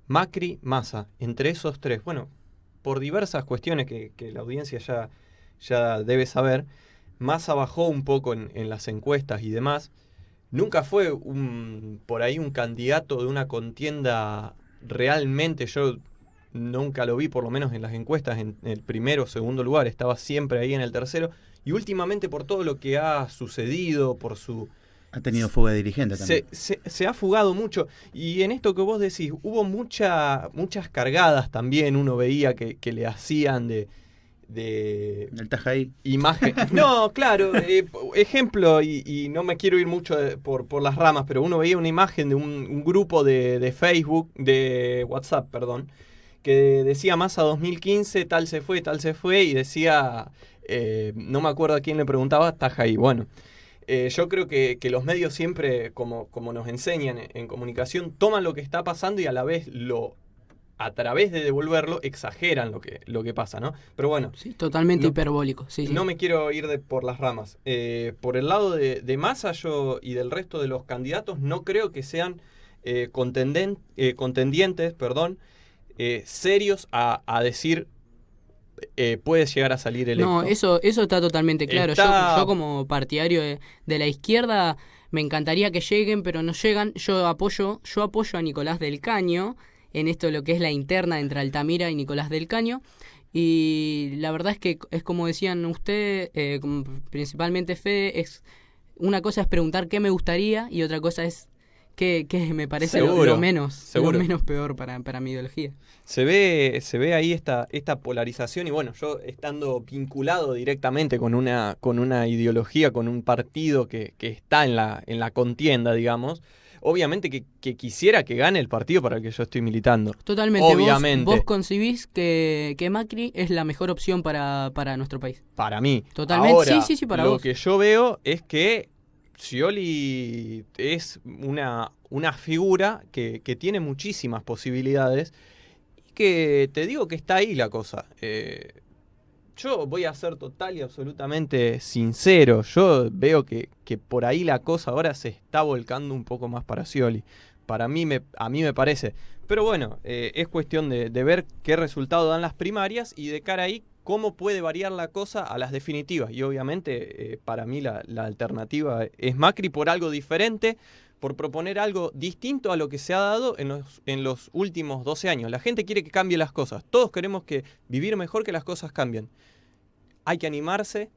Macri, Massa, entre esos tres. Bueno, por diversas cuestiones que la audiencia ya debe saber, Massa bajó un poco en las encuestas y demás. Nunca fue por ahí un candidato de una contienda realmente, yo nunca lo vi, por lo menos en las encuestas, en el primero o segundo lugar, estaba siempre ahí en el tercero, y últimamente por todo lo que ha sucedido, por su... Ha tenido fuga de dirigente también. Se ha fugado mucho. Y en esto que vos decís, hubo muchas cargadas también, uno veía que le hacían de El Tajaí. imagen. No, claro, ejemplo, y no me quiero ir mucho por las ramas, pero uno veía una imagen de un grupo de Facebook, de WhatsApp, perdón, que decía Massa 2015, tal se fue, y decía, no me acuerdo a quién le preguntaba, Tajaí. Bueno. Yo creo que los medios siempre, como nos enseñan en comunicación, toman lo que está pasando y a la vez a través de devolverlo, exageran lo que pasa, ¿no? Pero bueno. Sí, totalmente hiperbólico. Sí, no me quiero ir por las ramas. Por el lado de Massa y del resto de los candidatos, no creo que sean contendientes, serios a decir... puede llegar a salir electo. No, eso está totalmente claro. Yo como partidario de la izquierda me encantaría que lleguen, pero no llegan. Yo apoyo a Nicolás del Caño en esto, lo que es la interna entre Altamira y Nicolás del Caño. Y la verdad es que es como decían ustedes, principalmente Fede, una cosa es preguntar qué me gustaría y otra cosa es qué me parece lo menos peor para mi ideología. Se ve ahí esta polarización y bueno, yo estando vinculado directamente con una ideología, con un partido que está en la contienda, digamos, obviamente que quisiera que gane el partido para el que yo estoy militando. Totalmente. Obviamente. Vos concibís que Macri es la mejor opción para nuestro país. Para mí. Totalmente. Ahora, sí, para lo vos. que yo veo es que Scioli es una figura que tiene muchísimas posibilidades y que te digo que está ahí la cosa. Yo voy a ser total y absolutamente sincero. Yo veo que por ahí la cosa ahora se está volcando un poco más para Scioli. A mí me parece. Pero bueno, es cuestión de ver qué resultado dan las primarias y de cara ahí cómo puede variar la cosa a las definitivas. Y obviamente para mí la alternativa es Macri por algo diferente, por proponer algo distinto a lo que se ha dado en los últimos 12 años. La gente quiere que cambie las cosas. Todos queremos vivir mejor, que las cosas cambien. Hay que animarse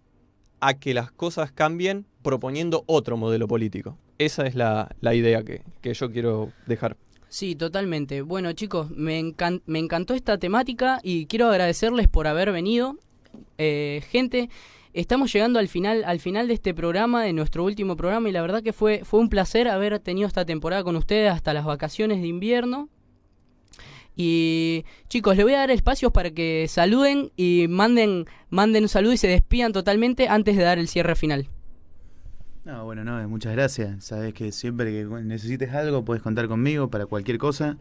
a que las cosas cambien proponiendo otro modelo político. Esa es la idea que yo quiero dejar. Sí, totalmente. Bueno, chicos, me encantó esta temática y quiero agradecerles por haber venido. Gente, estamos llegando al final de este programa, de nuestro último programa, y la verdad que fue un placer haber tenido esta temporada con ustedes hasta las vacaciones de invierno. Y chicos, les voy a dar espacios para que saluden y manden un saludo y se despidan totalmente antes de dar el cierre final. No, bueno, muchas gracias. Sabes que siempre que necesites algo puedes contar conmigo para cualquier cosa.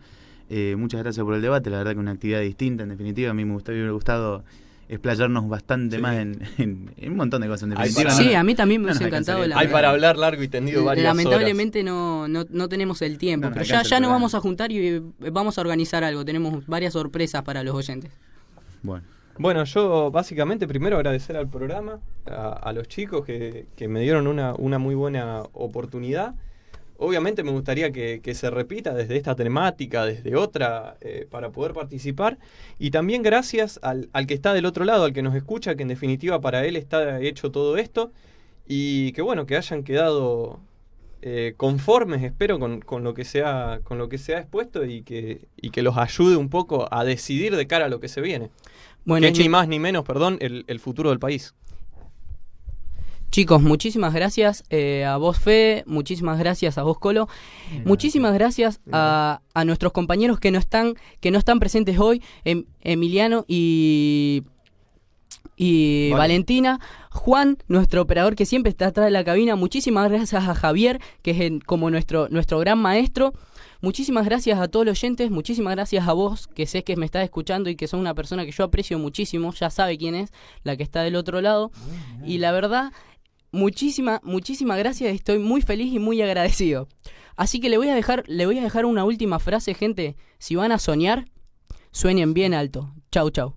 Muchas gracias por el debate, la verdad que una actividad distinta, en definitiva. A mí me hubiera gustado explayarnos bastante más en un montón de cosas, en definitiva. Sí, a mí también me hubiese encantado. Hay para hablar largo y tendido varias lamentablemente horas. No tenemos el tiempo, pero ya nos vamos a juntar y vamos a organizar algo. Tenemos varias sorpresas para los oyentes. Bueno, yo básicamente primero agradecer al programa, a los chicos que me dieron una muy buena oportunidad. Obviamente me gustaría que se repita desde esta temática, desde otra, para poder participar. Y también gracias al que está del otro lado, al que nos escucha, que en definitiva para él está hecho todo esto. Y que bueno, que hayan quedado conformes, espero, con lo que se ha expuesto y que los ayude un poco a decidir de cara a lo que se viene. Bueno, que es ni más ni menos, el futuro del país. Chicos, muchísimas gracias a vos, Fede, muchísimas gracias a vos, Colo, muchísimas gracias a nuestros compañeros que no están presentes hoy, Emiliano y vale. Valentina, Juan, nuestro operador que siempre está atrás de la cabina, muchísimas gracias a Javier, que es como nuestro gran maestro. Muchísimas gracias a todos los oyentes, muchísimas gracias a vos, que sé que me estás escuchando y que sos una persona que yo aprecio muchísimo, ya sabe quién es, la que está del otro lado. Y la verdad, muchísimas gracias, estoy muy feliz y muy agradecido. Así que le voy a dejar una última frase, gente. Si van a soñar, sueñen bien alto. Chau, chau.